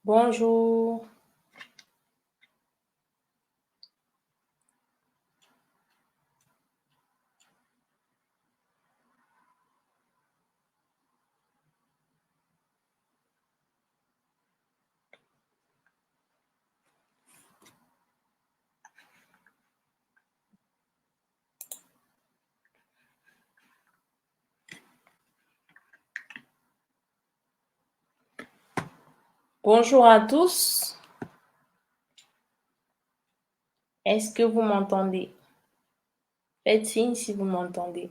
Bonjour. Bonjour à tous. Est-ce que vous m'entendez? Faites signe si vous m'entendez.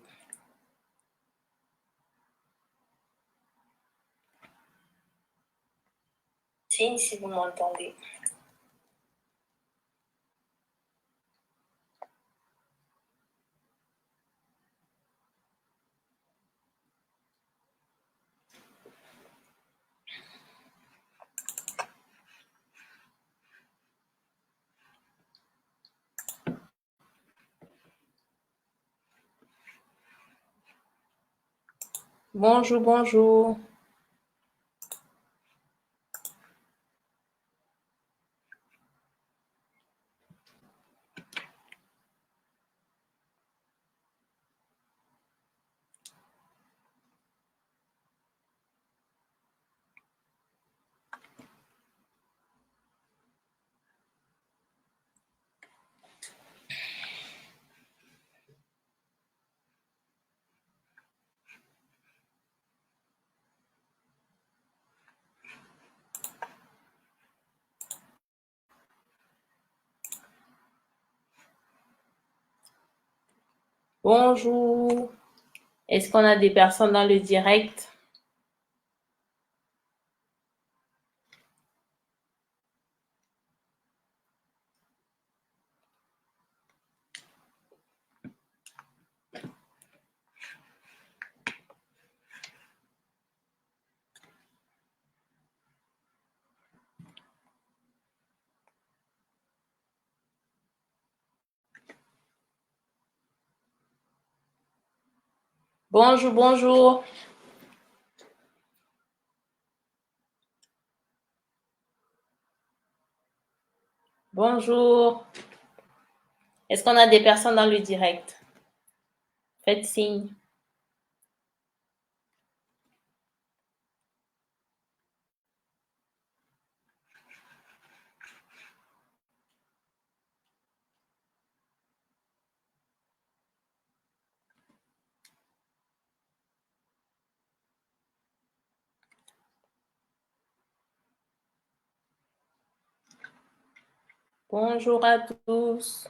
Signe si vous m'entendez. Bonjour, bonjour. Bonjour. Est-ce qu'on a des personnes dans le direct? Bonjour, bonjour. Bonjour. Est-ce qu'on a des personnes dans le direct? Faites signe. Bonjour à tous.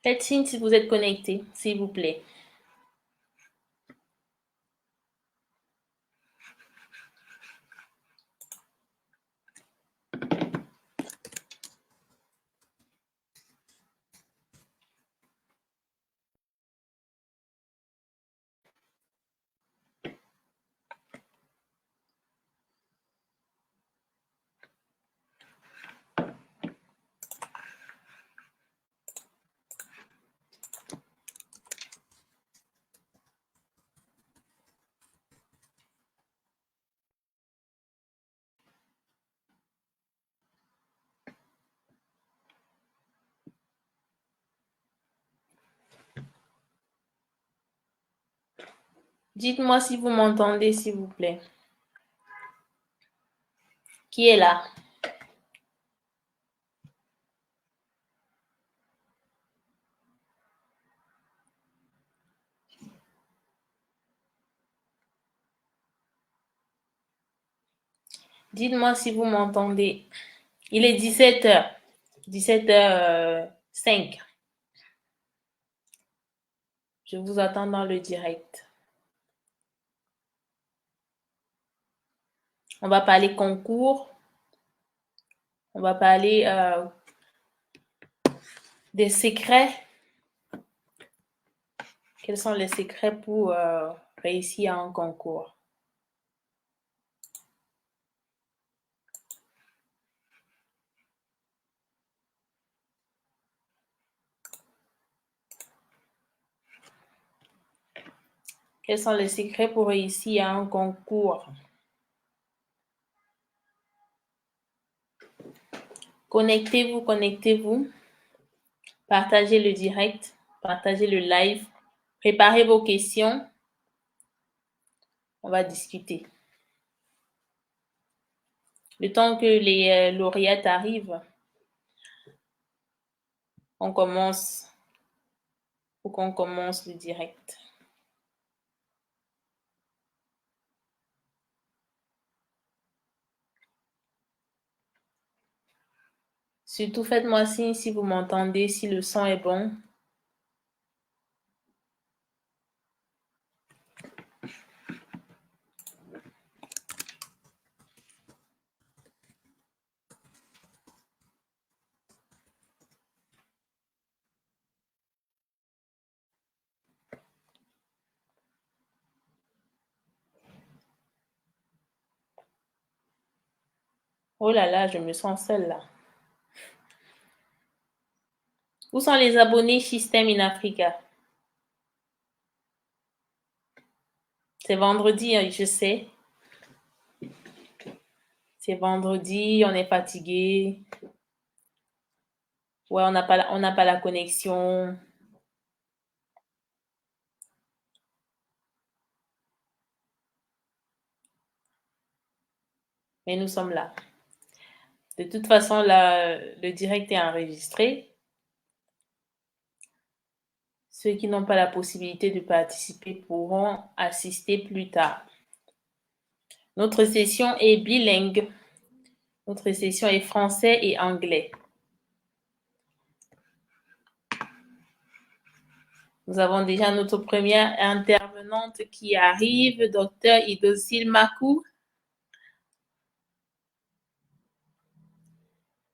Faites signe si vous êtes connecté, s'il vous plaît. Dites-moi si vous m'entendez, s'il vous plaît. Qui est là? Dites-moi si vous m'entendez. Il est 17h. 17h05. Je vous attends dans le direct. On va parler concours. On va parler des secrets. Quels sont les secrets pour réussi à un concours. Quels sont les secrets pour réussir à un concours? Connectez-vous, connectez-vous. Partagez le direct, partagez le live. Préparez vos questions. On va discuter. Le temps que les lauréates arrivent, on commence. Faut qu'on commence le direct. Surtout, faites-moi signe si vous m'entendez, si le son est bon. Oh là là, je me sens seule là. Où sont les abonnés Système in Africa? C'est vendredi, hein, je sais. C'est vendredi, on est fatigué. Ouais, on n'a pas la connexion. Mais nous sommes là. De toute façon, le direct est enregistré. Ceux qui n'ont pas la possibilité de participer pourront assister plus tard. Notre session est bilingue. Notre session est français et anglais. Nous avons déjà notre première intervenante qui arrive, Dr. Idosil Makou.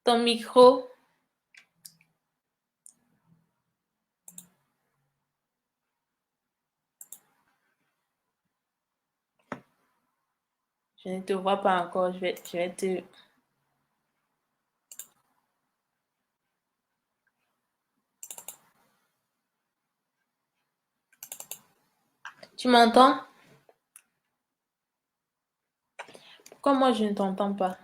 Ton micro. Je ne te vois pas encore. Je vais te... Tu m'entends? Pourquoi moi je ne t'entends pas?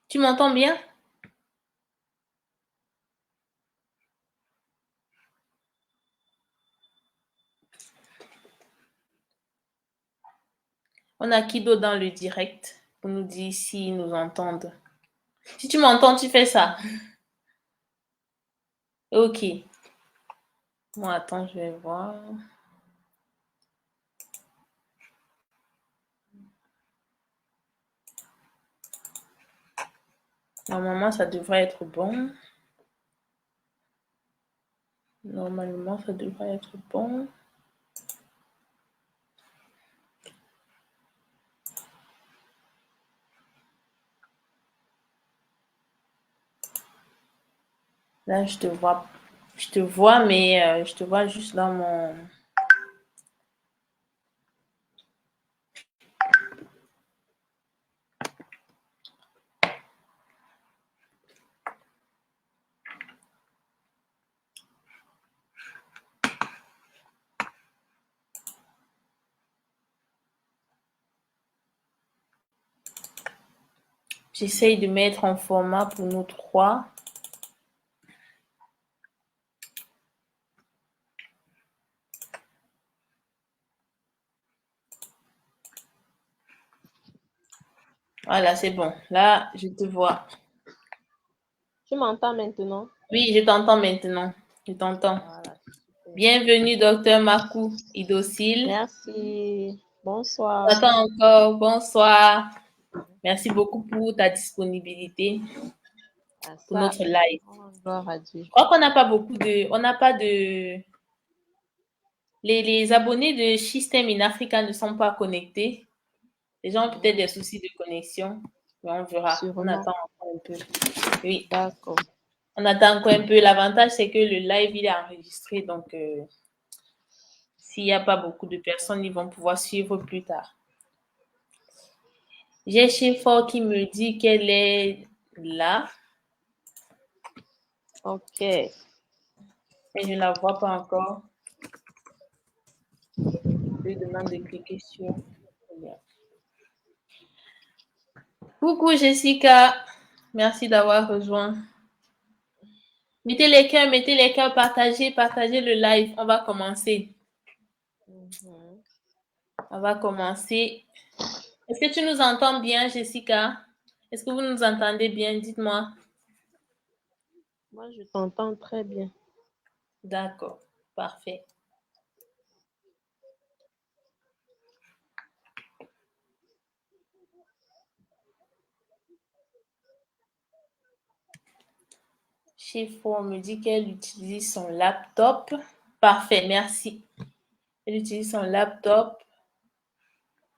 Tu m'entends bien? On a Kido dans le direct pour nous dire s'ils nous entendent. Si tu m'entends, tu fais ça. Ok. Bon, attends, je vais voir. Normalement, ça devrait être bon. Normalement, ça devrait être bon. Là, je te vois, mais je te vois juste dans mon... J'essaye de mettre en format pour nous trois. Voilà, c'est bon. Là, je te vois. Tu m'entends maintenant? Oui, je t'entends maintenant. Je t'entends. Voilà. Bienvenue, docteur Makou Idosil. Merci. Bonsoir. J'attends encore. Bonsoir. Merci beaucoup pour ta disponibilité pour notre live. Gloire à Dieu. Je crois qu'on n'a pas beaucoup de... On n'a pas de... Les abonnés de Système in Africa ne sont pas connectés. Les gens ont peut-être des soucis de connexion, mais on verra. On Sûrement. attend encore un peu. Oui, D'accord. on attend encore un peu. L'avantage, c'est que le live, il est enregistré. Donc, s'il n'y a pas beaucoup de personnes, ils vont pouvoir suivre plus tard. J'ai Chiffon qui me dit qu'elle est là, Ok. mais je ne la vois pas encore. Je lui demande de cliquer sur. Coucou Jessica, merci d'avoir rejoint. Mettez les cœurs, partagez le live. On va commencer. Mhm. On va commencer. Est-ce que tu nous entends bien, Jessica? Est-ce que vous nous entendez bien? Dites-moi. Moi, je t'entends très bien. D'accord, parfait. Chiffon me dit qu'elle utilise son laptop. Parfait, merci. Elle utilise son laptop.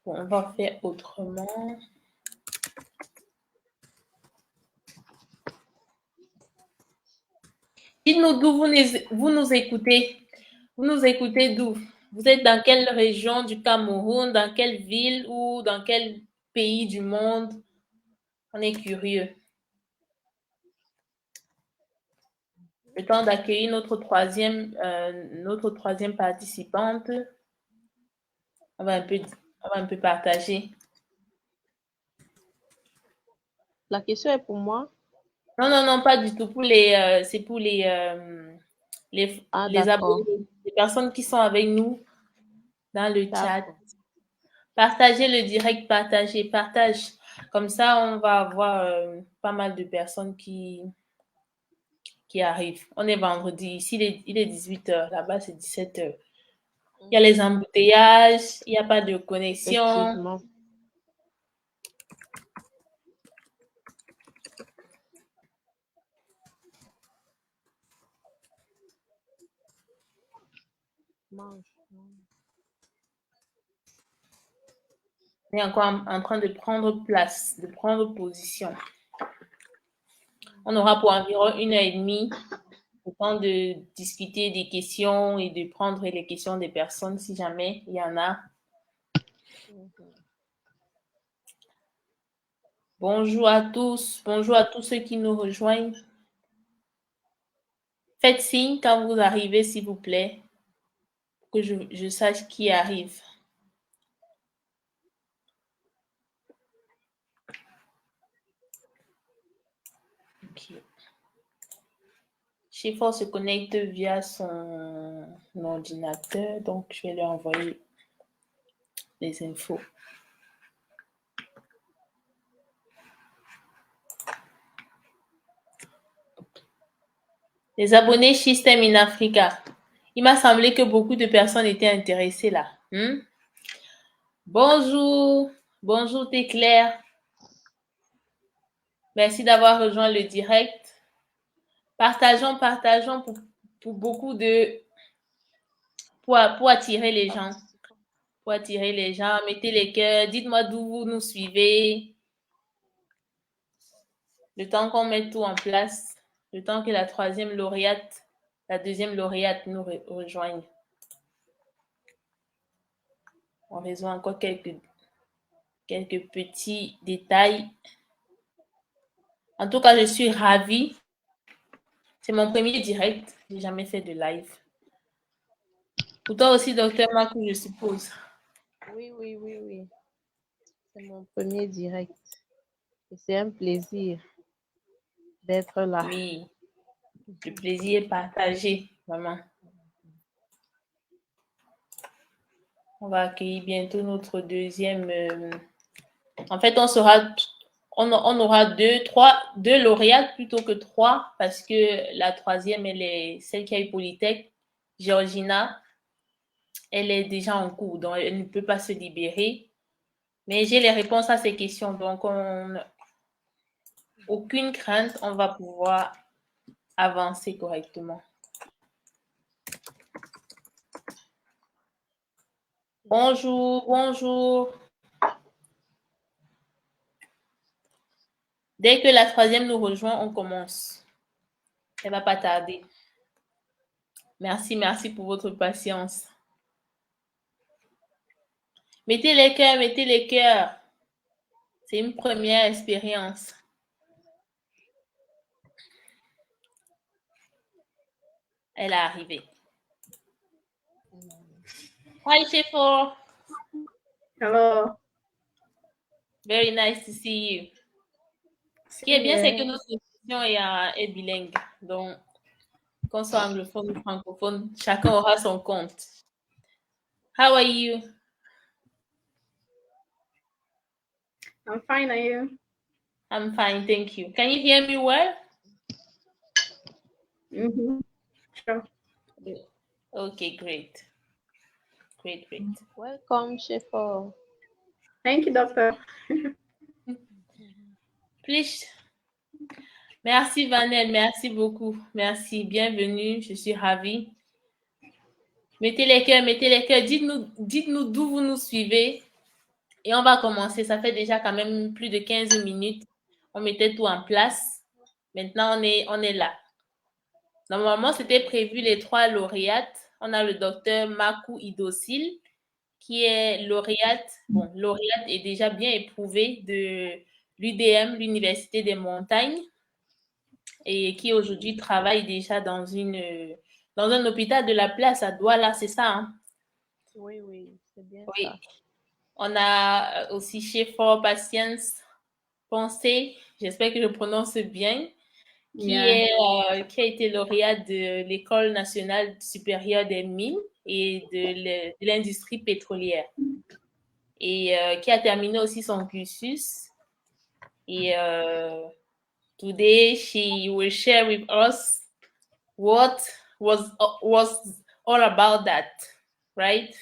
Bon, on va faire autrement. Dites-nous d'où vous nous écoutez. Vous nous écoutez d'où? Vous êtes dans quelle région du Cameroun, dans quelle ville ou dans quel pays du monde? On est curieux. Le temps d'accueillir notre troisième participante. On va un peu partager. La question est pour moi. Non, non, non, pas du tout. C'est pour Ah, les d'accord. abonnés, les personnes qui sont avec nous dans le chat. D'accord. Partagez le direct, partage. Comme ça, on va avoir pas mal de personnes qui arrivent. On est vendredi. Ici, il est 18h. Là-bas, c'est 17h. Il y a les Mhm. embouteillages, il n'y a pas de connexion. Effectivement. Mange. On est encore en train de prendre place, de prendre position. On aura pour environ 1h30 le temps de discuter des questions et de prendre les questions des personnes si jamais il y en a. Mhm. Bonjour à tous ceux qui nous rejoignent. Faites signe quand vous arrivez, s'il vous plaît, pour que je sache qui arrive. Okay. Chiffon se connecte via son ordinateur, donc je vais lui envoyer les infos. Les abonnés System in Africa. Il m'a semblé que beaucoup de personnes étaient intéressées là. Bonjour, bonjour Téclair. Merci d'avoir rejoint le direct. Partageons pour beaucoup de... pour attirer les gens. Pour attirer les gens, mettez les cœurs. Dites-moi d'où vous nous suivez. Le temps qu'on mette tout en place. Le temps que la deuxième lauréate nous rejoigne. On rejoint encore quelques petits détails. En tout cas, je suis ravie. C'est mon premier direct. Je n'ai jamais fait de live. Pour toi aussi, docteur Marco, je suppose. Oui, oui, oui, oui. C'est mon premier direct. Et c'est un plaisir d'être là. Oui, le plaisir est partagé, vraiment. On va accueillir bientôt notre deuxième. En fait, on aura deux lauréates plutôt que trois parce que la troisième, elle est celle qui a eu Polytech, Georgina. Elle est déjà en cours, donc elle ne peut pas se libérer. Mais j'ai les réponses à ces questions, donc aucune crainte, on va pouvoir avancer correctement. Bonjour, bonjour. Dès que la troisième nous rejoint, on commence. Elle va pas tarder. Merci, merci pour votre patience. Mettez les cœurs, mettez les cœurs. C'est une première expérience. Elle est arrivée. Hi, Shefo. Hello. Very nice to see you. Ce qui est bien, c'est que notre session est bilingue. Donc, qu'on soit anglophone ou francophone, chacun aura son compte. How are you? I'm fine, are you? I'm fine, thank you. Can you hear me well? Mm-hmm. Sure. Okay, great. Great. Welcome, Shefo. Thank you, doctor. Please. Merci, Vanel. Merci beaucoup. Merci. Bienvenue. Je suis ravie. Mettez les cœurs, mettez les cœurs. Dites-nous d'où vous nous suivez. Et on va commencer. Ça fait déjà quand même plus de 15 minutes. On mettait tout en place. Maintenant, on est là. Normalement, c'était prévu les 3 lauréates. On a le docteur Makou Idosil, qui est lauréate. Bon, lauréate est déjà bien éprouvée de l'UDM, l'Université des Montagnes, et qui aujourd'hui travaille déjà dans un hôpital de la place à Douala, c'est ça, hein? Oui, c'est bien Oui. ça. On a aussi chez Fort Patience Pensée, j'espère que je prononce bien, qui a été lauréate de l'École nationale supérieure des mines et de l'industrie pétrolière, et qui a terminé aussi son cursus. Et today she will share with us what was all about that, right?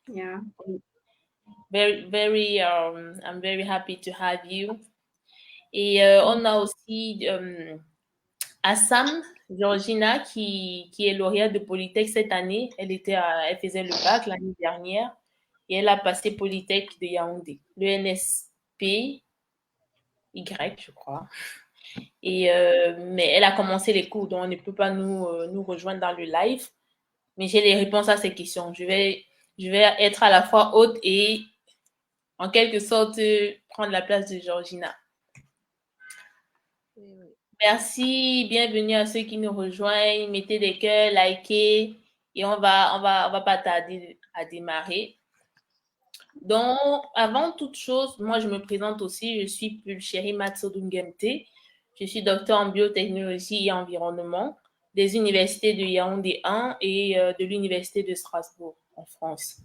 Yeah. I'm very happy to have you. Et on a aussi Assam Georgina qui est lauréate de Polytech cette année. Elle faisait le bac l'année dernière et elle a passé Polytech de Yaoundé, le NSP Y, je crois. Et mais elle a commencé les cours, donc on ne peut pas nous rejoindre dans le live. Mais j'ai les réponses à ces questions. Je vais être à la fois hôte et en quelque sorte prendre la place de Georgina. Oui. Merci, bienvenue à ceux qui nous rejoignent. Mettez des cœurs, likez et on va pas tarder à démarrer. Donc, avant toute chose, moi je me présente aussi, je suis Pulchéri Matsodungemte. Je suis docteur en biotechnologie et environnement des universités de Yaoundé 1 et de l'université de Strasbourg en France.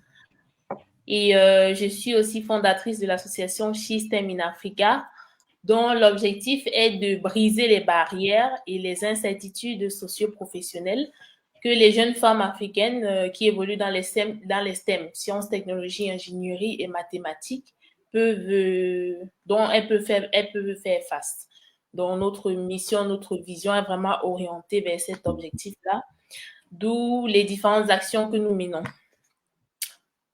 Et je suis aussi fondatrice de l'association SHISTEM in Africa, dont l'objectif est de briser les barrières et les incertitudes socio-professionnelles que les jeunes femmes africaines qui évoluent dans les STEM, sciences, technologies, ingénierie et mathématiques, dont elles peuvent faire face. Donc, notre mission, notre vision est vraiment orientée vers cet objectif-là, d'où les différentes actions que nous menons.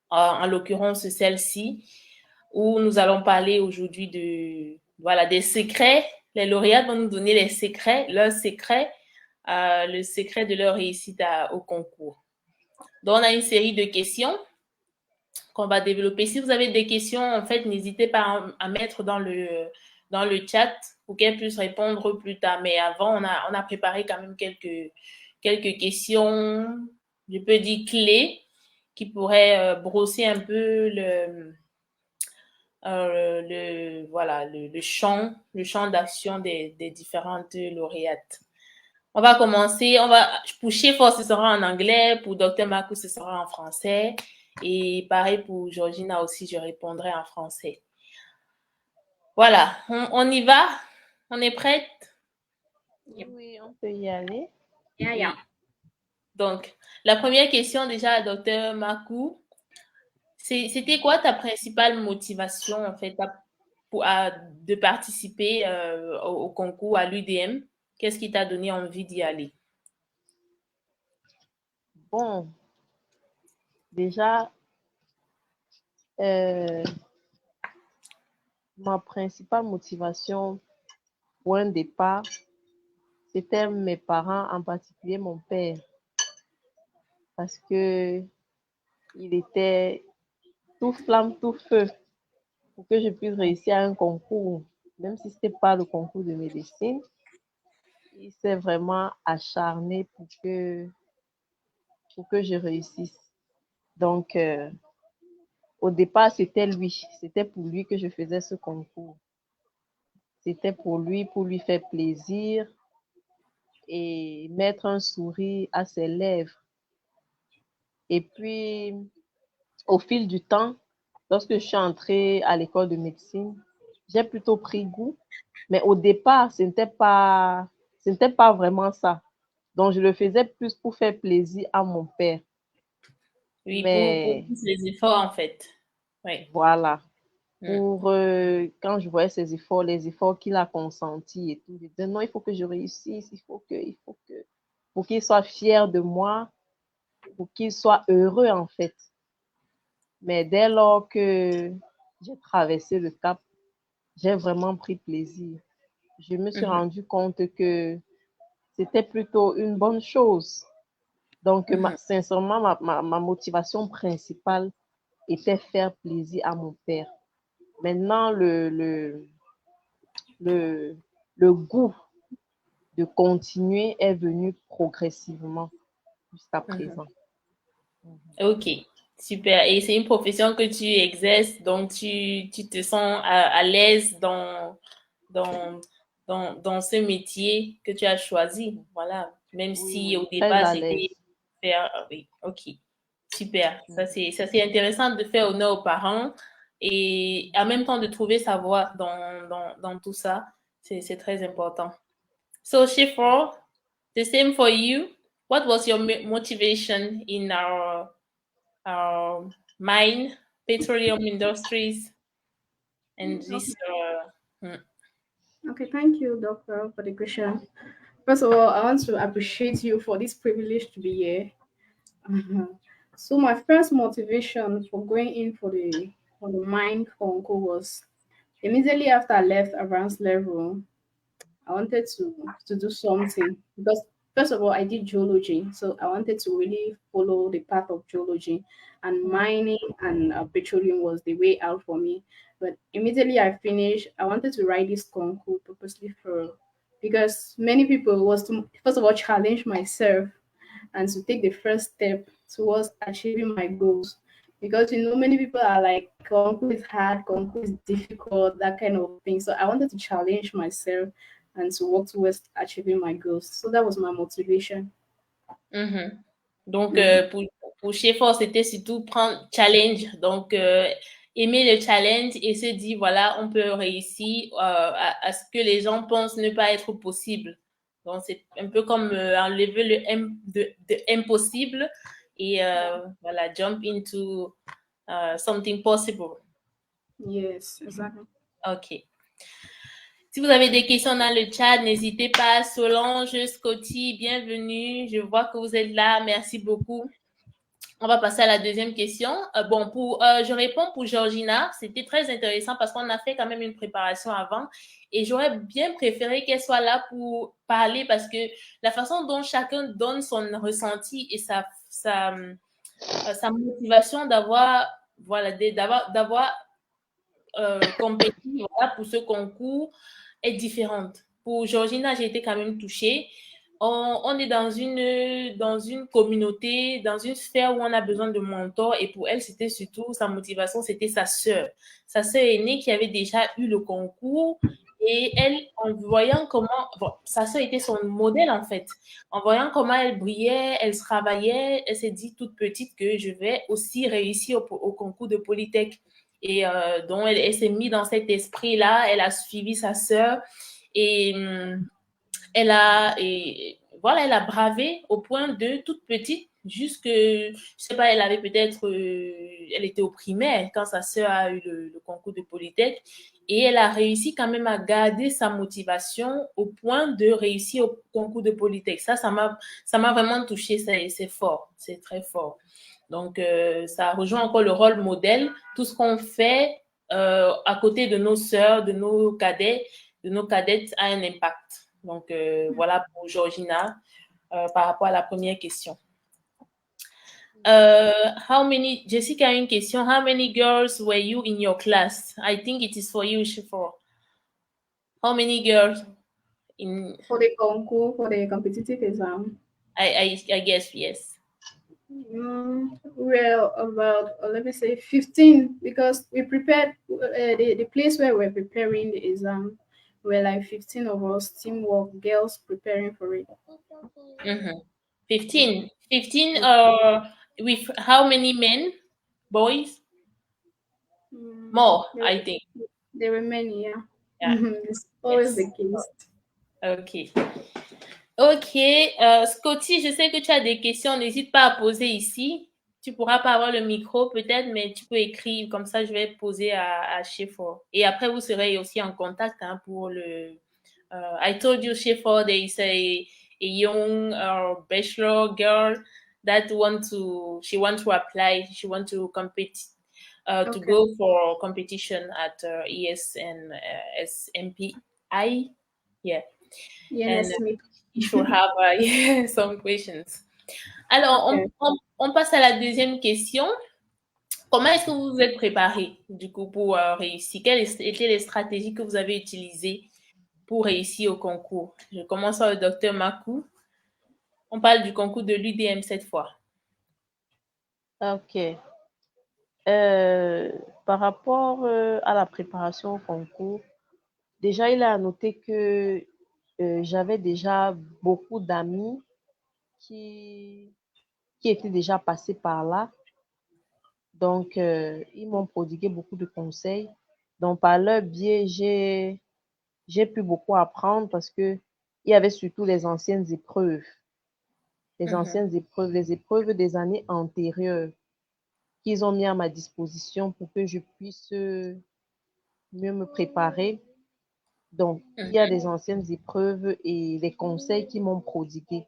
En l'occurrence, celle-ci, où nous allons parler aujourd'hui des secrets. Les lauréates vont nous donner les secrets, leurs secrets, le secret de leur réussite au concours. Donc, on a une série de questions qu'on va développer. Si vous avez des questions, en fait, n'hésitez pas à mettre dans le chat pour qu'elles puissent répondre plus tard. Mais avant, on a préparé quand même quelques questions, je peux dire clés, qui pourraient brosser un peu le champ d'action des différentes lauréates. On va commencer. Pour Shefo, ce sera en anglais. Pour Dr. Makou, ce sera en français. Et pareil pour Georgina aussi, je répondrai en français. Voilà, on y va? On est prête? Oui, on peut y aller. Yeah. Donc, la première question déjà, Dr. Makou, c'était quoi ta principale motivation en fait de participer au concours à l'UDM? Qu'est-ce qui t'a donné envie d'y aller? Bon, déjà, ma principale motivation, point de départ, c'était mes parents, en particulier mon père, parce que il était tout flamme, tout feu pour que je puisse réussir à un concours, même si ce n'était pas le concours de médecine. Il s'est vraiment acharné pour que je réussisse. Donc, au départ, c'était lui. C'était pour lui que je faisais ce concours. C'était pour lui faire plaisir et mettre un sourire à ses lèvres. Et puis, au fil du temps, lorsque je suis entrée à l'école de médecine, j'ai plutôt pris goût. Mais au départ, ce n'était pas vraiment ça. Donc, je le faisais plus pour faire plaisir à mon père. Oui, pour Mais tous les efforts, en fait. Oui. voilà, Mm. pour quand je voyais ses efforts, les efforts qu'il a consentis et tout, je disais non, il faut que je réussisse, pour qu'il soit fier de moi, pour qu'il soit heureux en fait. Mais dès lors que j'ai traversé le cap, j'ai vraiment pris plaisir. Je me suis Mhm. rendu compte que c'était plutôt une bonne chose. Donc, Mhm. sincèrement, ma motivation principale était faire plaisir à mon père. Maintenant, le, le goût de continuer est venu progressivement jusqu'à Mhm. présent. Ok, super. Et c'est une profession que tu exerces, donc tu te sens à l'aise dans, dans ce métier que tu as choisi. Voilà. Même Oui, si au oui, très départ, à c'était l'aise. faire. Oui, ok. Super. Mhm. Ça, c'est intéressant de faire honneur aux parents et en même temps de trouver sa voie dans tout ça. C'est très important. So, Shifra, the same for you. What was your motivation in our mine, petroleum industries, and Okay. this? Hmm. Okay, thank you, Doctor, for the question. First of all, I want to appreciate you for this privilege to be here. So my first motivation for going in for the mind concours was immediately after I left advanced level. I wanted to do something because first of all I did geology, so I wanted to really follow the path of geology, and mining and petroleum was the way out for me. But immediately I finished, I wanted to write this concours purposely for because many people was to first of all challenge myself and to take the first step towards achieving my goals. Because many people are like, Concours is hard, Concours is difficult, that kind of thing. So I wanted to challenge myself and to work towards achieving my goals. So that was my motivation. Mhm. Donc, Mhm. pour Schaeffer, c'était surtout prendre challenge. Donc, aimer le challenge et se dire, voilà, on peut réussir à ce que les gens pensent ne pas être possible. Donc, c'est un peu comme enlever le M de impossible et voilà, jump into something possible. Yes, exactly. OK. Si vous avez des questions dans le chat, n'hésitez pas. Solange, Scotty, bienvenue. Je vois que vous êtes là. Merci beaucoup. On va passer à la deuxième question. Je réponds pour Georgina. C'était très intéressant parce qu'on a fait quand même une préparation avant et j'aurais bien préféré qu'elle soit là pour parler parce que la façon dont chacun donne son ressenti et sa motivation d'avoir compétit voilà, pour ce concours est différente. Pour Georgina, j'ai été quand même touchée. On est dans une communauté, dans une sphère où on a besoin de mentors et pour elle, c'était surtout sa motivation, c'était sa sœur aînée qui avait déjà eu le concours et elle, en voyant comment, bon, sa sœur était son modèle en fait, en voyant comment elle brillait, elle travaillait, elle s'est dit toute petite que je vais aussi réussir au concours de Polytech. Et donc, elle s'est mise dans cet esprit-là, elle a suivi sa sœur et voilà, elle a bravé au point de toute petite, jusque, je sais pas, elle avait peut-être, elle était au primaire quand sa sœur a eu le concours de Polytech et elle a réussi quand même à garder sa motivation au point de réussir au concours de Polytech. Ça m'a vraiment touché, c'est fort, c'est très fort. Donc, ça rejoint encore le rôle modèle. Tout ce qu'on fait à côté de nos sœurs, de nos cadets, de nos cadettes a un impact. Donc, voilà pour Georgina par rapport à la première question. Jessica a une question. How many girls were you in your class? I think it is for you, Shifor. How many girls in? For the concours, for the competitive exam. I guess yes. Well, about let me say 15 because we prepared the place where we're preparing the exam. We're like 15 of us, teamwork, girls preparing for it. 15. 15 with how many men? Boys? More, There, I think. there were many, yeah. Yeah. It's always Yes. the case. Ok. Ok. Scotty, je sais que tu as des questions. N'hésite pas à poser ici. Tu pourras pas avoir le micro peut-être, mais tu peux écrire. Comme ça, je vais poser à Shefor. Et après, vous serez aussi en contact hein, pour le... I told you, Shefor, there is a young bachelor girl that she want to apply. She want to compete. To Okay. go for competition at ES and SMPI. Yeah. Yeah, And me. you should have yeah, some questions. Alors, Okay. on passe à la deuxième question. Comment est-ce que vous vous êtes préparé du coup pour réussir? Quelles étaient les stratégies que vous avez utilisées pour réussir au concours? Je commence par le docteur Makou. On parle du concours de l'UDM cette fois. Ok. Par rapport à la préparation au concours, déjà, il a à noter que j'avais déjà beaucoup d'amis qui étaient déjà passés par là. Donc, ils m'ont prodigué beaucoup de conseils. Donc, par leur biais, j'ai pu beaucoup apprendre parce que il y avait surtout les anciennes épreuves. Les anciennes épreuves, les épreuves des années antérieures qu'ils ont mis à ma disposition pour que je puisse mieux me préparer. Donc, il y a des anciennes épreuves et des conseils qui m'ont prodigué.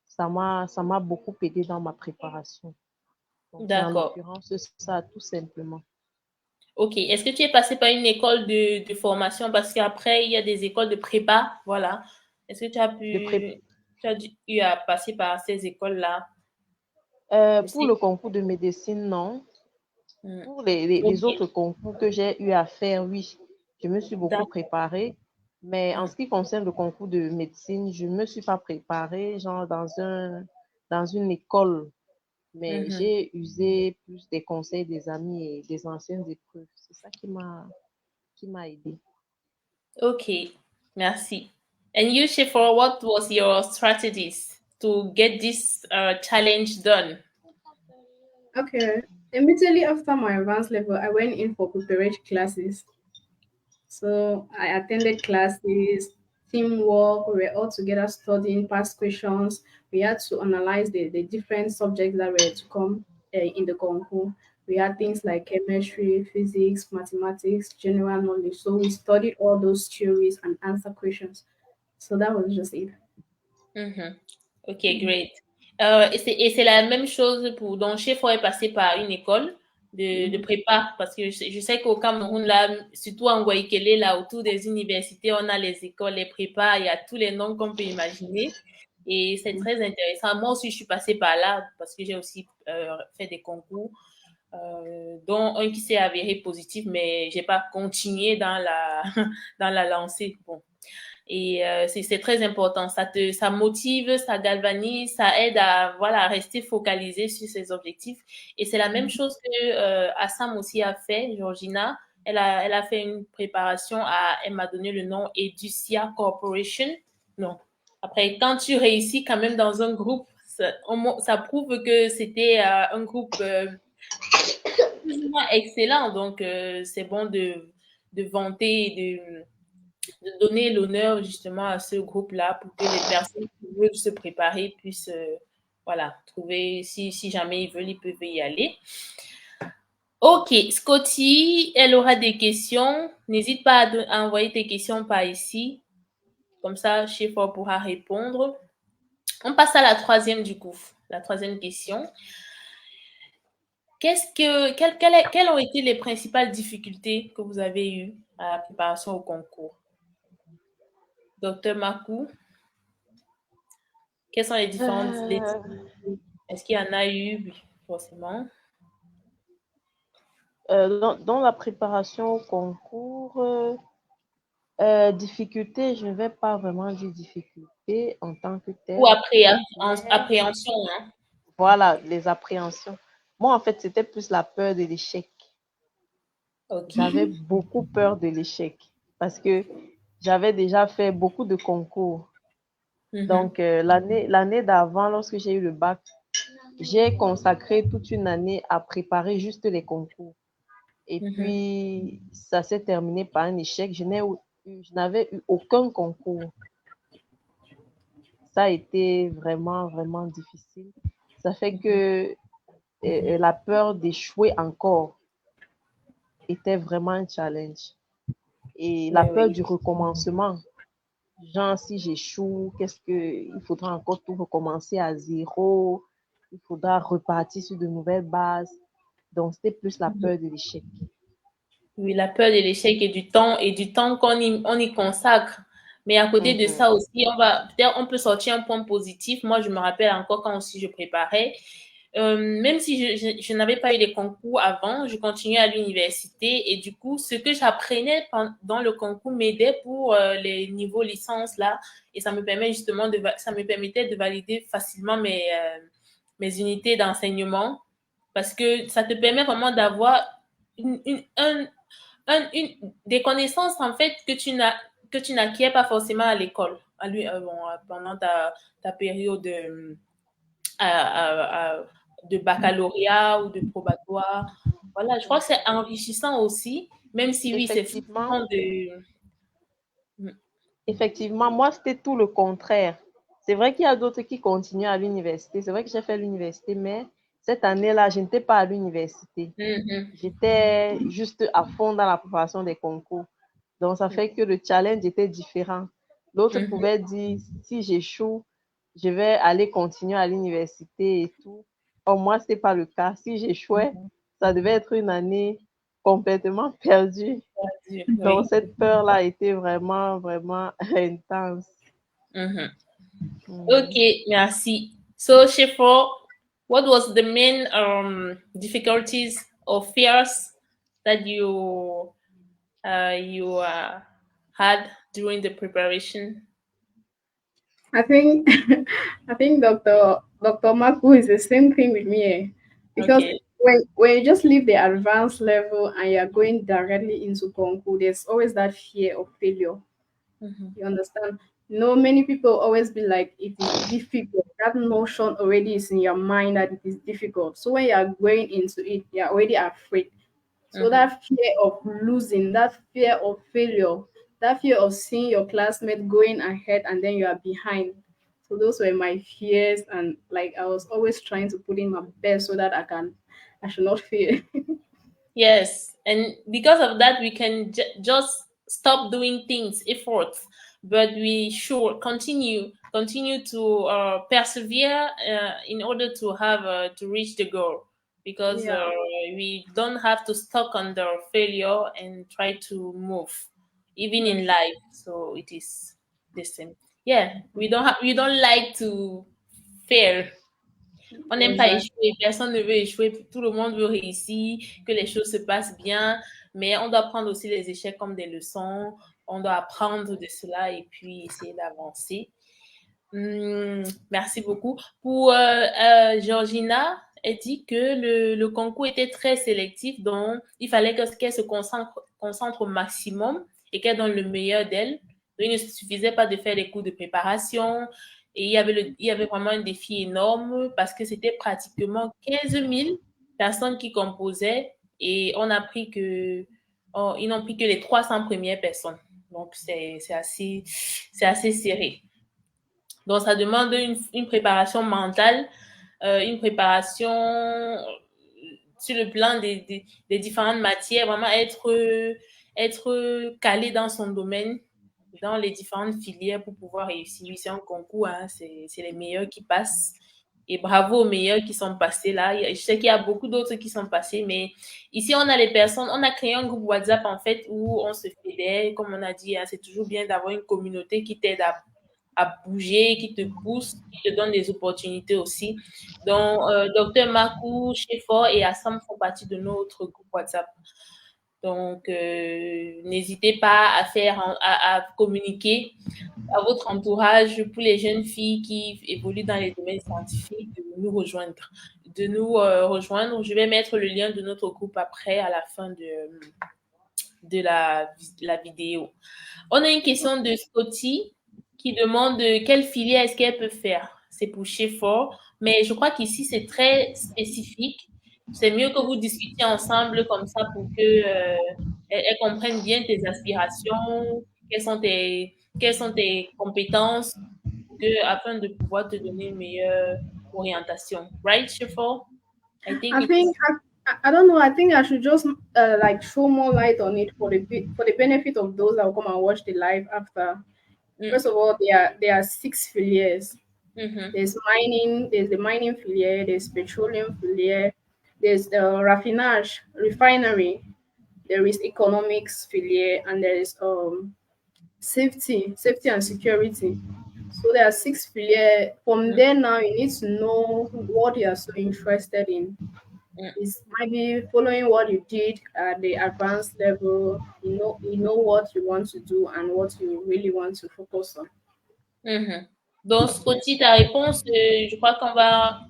Ça m'a beaucoup aidé dans ma préparation. Donc, c'est en D'accord. l'occurrence ça, tout simplement. Ok. Est-ce que tu es passé par une école de formation? Parce qu'après, il y a des écoles de prépa. Voilà. Est-ce que tu as eu à passer par ces écoles-là? Pour le concours de médecine, non. Mm. Pour Ok. les autres concours que j'ai eu à faire, oui, je me suis beaucoup D'accord. préparée. Mais en Mm. ce qui concerne le concours de médecine, je ne me suis pas préparée, genre dans une école. Mais Mhm. j'ai usé plus des conseils des amis et des anciennes épreuves. C'est ça qui m'a aidé. Okay, merci. And you, Shifor, what was your strategies to get this challenge done? Okay. Immediately after my advanced level, I went in for preparation classes. So I attended classes, teamwork, we were all together studying past questions. We had to analyze the different subjects that were to come in the concours. We had things like chemistry, physics, mathematics, general knowledge. So we studied all those theories and answer questions. So that was just it. Mhm. Ok, great. Et c'est la même chose pour donc Shifor est passé par une école de Mhm. prépa parce que je sais qu'au Cameroun là, surtout en Guaïkélé là autour des universités, on a les écoles, les prépas, il y a tous les noms qu'on peut imaginer et c'est très intéressant. Moi aussi je suis passée par là parce que j'ai aussi fait des concours. Dont un qui s'est avéré positif, mais j'ai pas continué dans la dans la lancée. Bon. Et c'est très important. Ça motive, ça galvanise, ça aide à voilà à rester focalisé sur ses objectifs. Et c'est la même chose que Assam aussi a fait, Georgina. Elle a fait une préparation elle m'a donné le nom Educia Corporation. Non. Après, quand tu réussis quand même dans un groupe, ça prouve que c'était un groupe excellent. Donc, c'est bon de vanter, de donner l'honneur justement à ce groupe-là pour que les personnes qui veulent se préparer puissent, voilà, trouver, si jamais ils veulent, ils peuvent y aller. Ok, Scotty, elle aura des questions. N'hésite pas à envoyer tes questions par ici. Comme ça, Shifor pourra répondre. On passe à la troisième du coup. La troisième question. Quelles ont été les principales difficultés que vous avez eues à la préparation au concours? Docteur Makou, quelles sont les différentes idées? Est-ce qu'il y en a eu? Oui, forcément. Dans la préparation au concours, difficulté, je ne vais pas vraiment dire difficulté en tant que Ou telle, mais appréhension, hein? voilà, les appréhensions. Moi, en fait, c'était plus la peur de l'échec. Ok. J'avais beaucoup peur de l'échec parce que j'avais déjà fait beaucoup de concours. Mhm, Donc, l'année d'avant, lorsque j'ai eu le bac, j'ai consacré toute une année à préparer juste les concours. Et mhm. puis, ça s'est terminé par un échec. Je n'avais eu aucun concours. Ça a été vraiment, vraiment difficile. Ça fait que la peur d'échouer encore était vraiment un challenge. Et la Oui, peur oui. du recommencement. Genre, si j'échoue, il faudra encore tout recommencer à zéro. Il faudra repartir sur de nouvelles bases. Donc, c'était plus la Mhm. peur de l'échec. Oui, la peur de l'échec et du temps on y consacre. Mais à côté de Mhm. ça aussi, peut-être on peut sortir un point positif. Moi, je me rappelle encore quand aussi je préparais. Même si je n'avais pas eu les concours avant, je continuais à l'université et du coup, ce que j'apprenais dans le concours m'aidait pour les niveaux licence là et ça me permettait de valider facilement mes unités d'enseignement parce que ça te permet vraiment d'avoir des connaissances en fait que tu n'acquiers pas forcément à l'école pendant ta période de baccalauréat ou de probatoire. Voilà, je crois que c'est enrichissant aussi, même si oui, c'est Effectivement, frustrant de. effectivement, moi, c'était tout le contraire. C'est vrai qu'il y a d'autres qui continuent à l'université. C'est vrai que j'ai fait l'université, mais cette année-là, je n'étais pas à l'université. Mhm, J'étais juste à fond dans la préparation des concours. Donc, ça fait que le challenge était différent. L'autre mhm, pouvait dire, si j'échoue, je vais aller continuer à l'université et tout. Or, moi, ce n'est pas le cas. Si j'échouais, ça devait être une année complètement perdue. Donc, oui. cette peur-là était vraiment, vraiment intense. Mhm. Mhm. Okay, merci. So, Shifo, what was the main difficulties or fears that you had during the preparation? I think I think Dr. Maku is the same thing with me, because Okay. when you just leave the advanced level and you're going directly into concours, there's always that fear of failure. Mhm, You understand? Many people always be like, it is difficult. That notion already is in your mind that it is difficult. So when you are going into it, you're already afraid. So mhm. that fear of losing, that fear of failure, that fear of seeing your classmate going ahead and then you are behind. So those were my fears, and like I was always trying to put in my best so that I should not fail. Yes, and because of that, we can just stop doing things, efforts, but we should continue to persevere in order to have to reach the goal. Because Yeah. we don't have to stuck under failure and try to move, even in That's life. So it is the same. Yeah, we don't like to fail. On n'aime pas exactly. échouer, personne ne veut échouer, tout le monde veut réussir, que les choses se passent bien, mais on doit prendre aussi les échecs comme des leçons, on doit apprendre de cela et puis essayer d'avancer. Merci beaucoup. Pour Georgina, elle dit que le concours était très sélectif, donc il fallait qu'elle se concentre au maximum et qu'elle donne le meilleur d'elle. Donc, il ne suffisait pas de faire des cours de préparation. Et il y avait vraiment un défi énorme parce que c'était pratiquement 15 000 personnes qui composaient et ils n'ont pris que les 300 premières personnes. Donc, c'est assez serré. Donc, ça demande une préparation mentale, une préparation sur le plan des différentes matières, vraiment être calé dans son domaine, dans les différentes filières pour pouvoir réussir. Oui, c'est un concours, hein, c'est les meilleurs qui passent. Et bravo aux meilleurs qui sont passés là. Je sais qu'il y a beaucoup d'autres qui sont passés, mais ici, on a les personnes, on a créé un groupe WhatsApp en fait où on se fédère. Comme on a dit, hein, c'est toujours bien d'avoir une communauté qui t'aide à bouger, qui te pousse, qui te donne des opportunités aussi. Donc, Dr Makou, Chefor et Assam font partie de notre groupe WhatsApp. Donc, n'hésitez pas à communiquer à votre entourage pour les jeunes filles qui évoluent dans les domaines scientifiques de nous rejoindre. Rejoindre. Je vais mettre le lien de notre groupe après à la fin de la vidéo. On a une question de Scotty qui demande quelle filière est-ce qu'elle peut faire. C'est pour Chefor, mais je crois qu'ici c'est très spécifique. C'est mieux que vous discutiez ensemble comme ça pour que elle comprenne bien tes aspirations, quelles sont tes compétences, afin de pouvoir te donner une meilleure orientation. Right, Chefor? I don't know. I think I should just like show more light on it for the benefit of those that will come and watch the live after. First of all, there are 6 filières. There's mining, there's the mining filière, there's petroleum filière, there's the raffinage, refinery, there is economics filière, and there is safety and security. So there are 6 filières. From there now, you need to know what you are so interested in. It might be following what you did at the advanced level. You know what you want to do and what you really want to focus on. Donc, Scotty, ta réponse, je crois qu'on va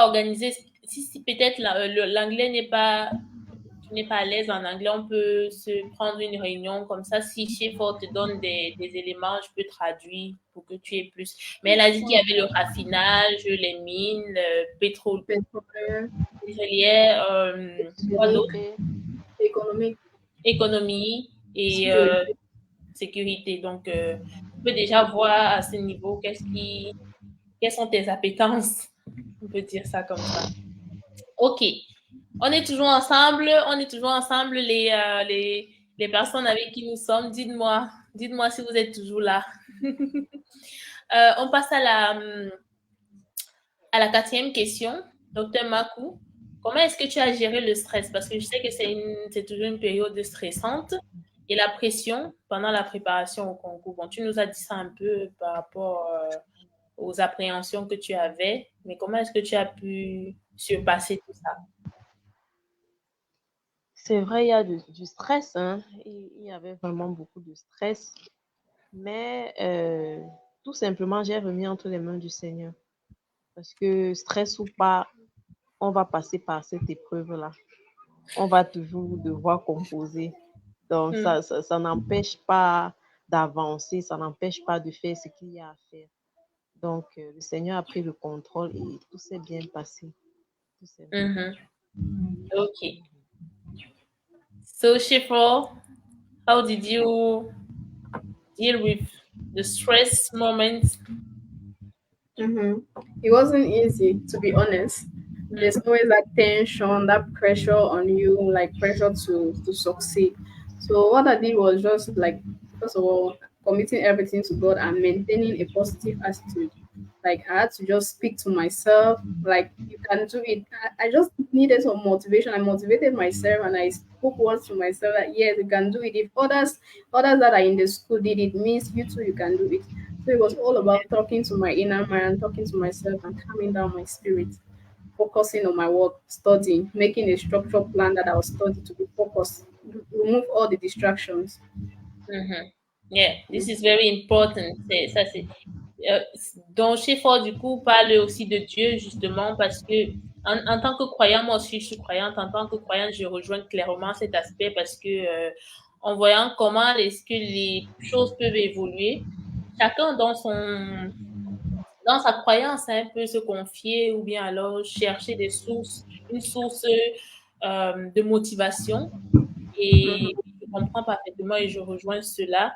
organiser. Si peut-être l'anglais tu n'es pas à l'aise en anglais, on peut se prendre une réunion comme ça. Si Chefor te donne des éléments, je peux traduire pour que tu aies plus. Mais elle a dit qu'il y avait le raffinage, les mines, le pétrolière, quoi d'autre? Économie et sécurité. Donc, on peut déjà voir à ce niveau quelles sont tes appétences. On peut dire ça comme ça. OK. On est toujours ensemble, les personnes avec qui nous sommes. Dites-moi si vous êtes toujours là. On passe à la 4e question. Dr Makou, comment est-ce que tu as géré le stress? Parce que je sais que c'est toujours une période stressante et la pression pendant la préparation au concours. Bon, tu nous as dit ça un peu par rapport aux appréhensions que tu avais, mais comment est-ce que tu as pu surpasser tout ça? C'est vrai, il y a du stress, hein. Il y avait vraiment beaucoup de stress, mais tout simplement, j'ai remis entre les mains du Seigneur. Parce que stress ou pas, on va passer par cette épreuve-là. On va toujours devoir composer. Donc, ça n'empêche pas d'avancer, ça n'empêche pas de faire ce qu'il y a à faire. Donc, le Seigneur a pris le contrôle et tout s'est bien passé. OK. So, Chefor, how did you deal with the stress moments? It wasn't easy, to be honest. There's always that tension, that pressure on you, like pressure to succeed. So what I did was just like, first of all, committing everything to God and maintaining a positive attitude. Like I had to just speak to myself, like you can do it. I just needed some motivation. I motivated myself and I spoke words to myself that yes, you can do it. If others that are in the school did it, means you too you can do it. So it was all about talking to my inner man, talking to myself and calming down my spirit, focusing on my work, studying, making a structured plan that I will study to be focused, remove all the distractions. Yeah, this is very important. Donc, Chefor, du coup, parle aussi de Dieu, justement, parce que en tant que croyant, moi aussi, je suis croyante. En tant que croyante, je rejoins clairement cet aspect parce que en voyant comment est-ce que les choses peuvent évoluer, chacun dans sa croyance, hein, peut se confier ou bien alors chercher une source de motivation. Et je comprends parfaitement et je rejoins cela.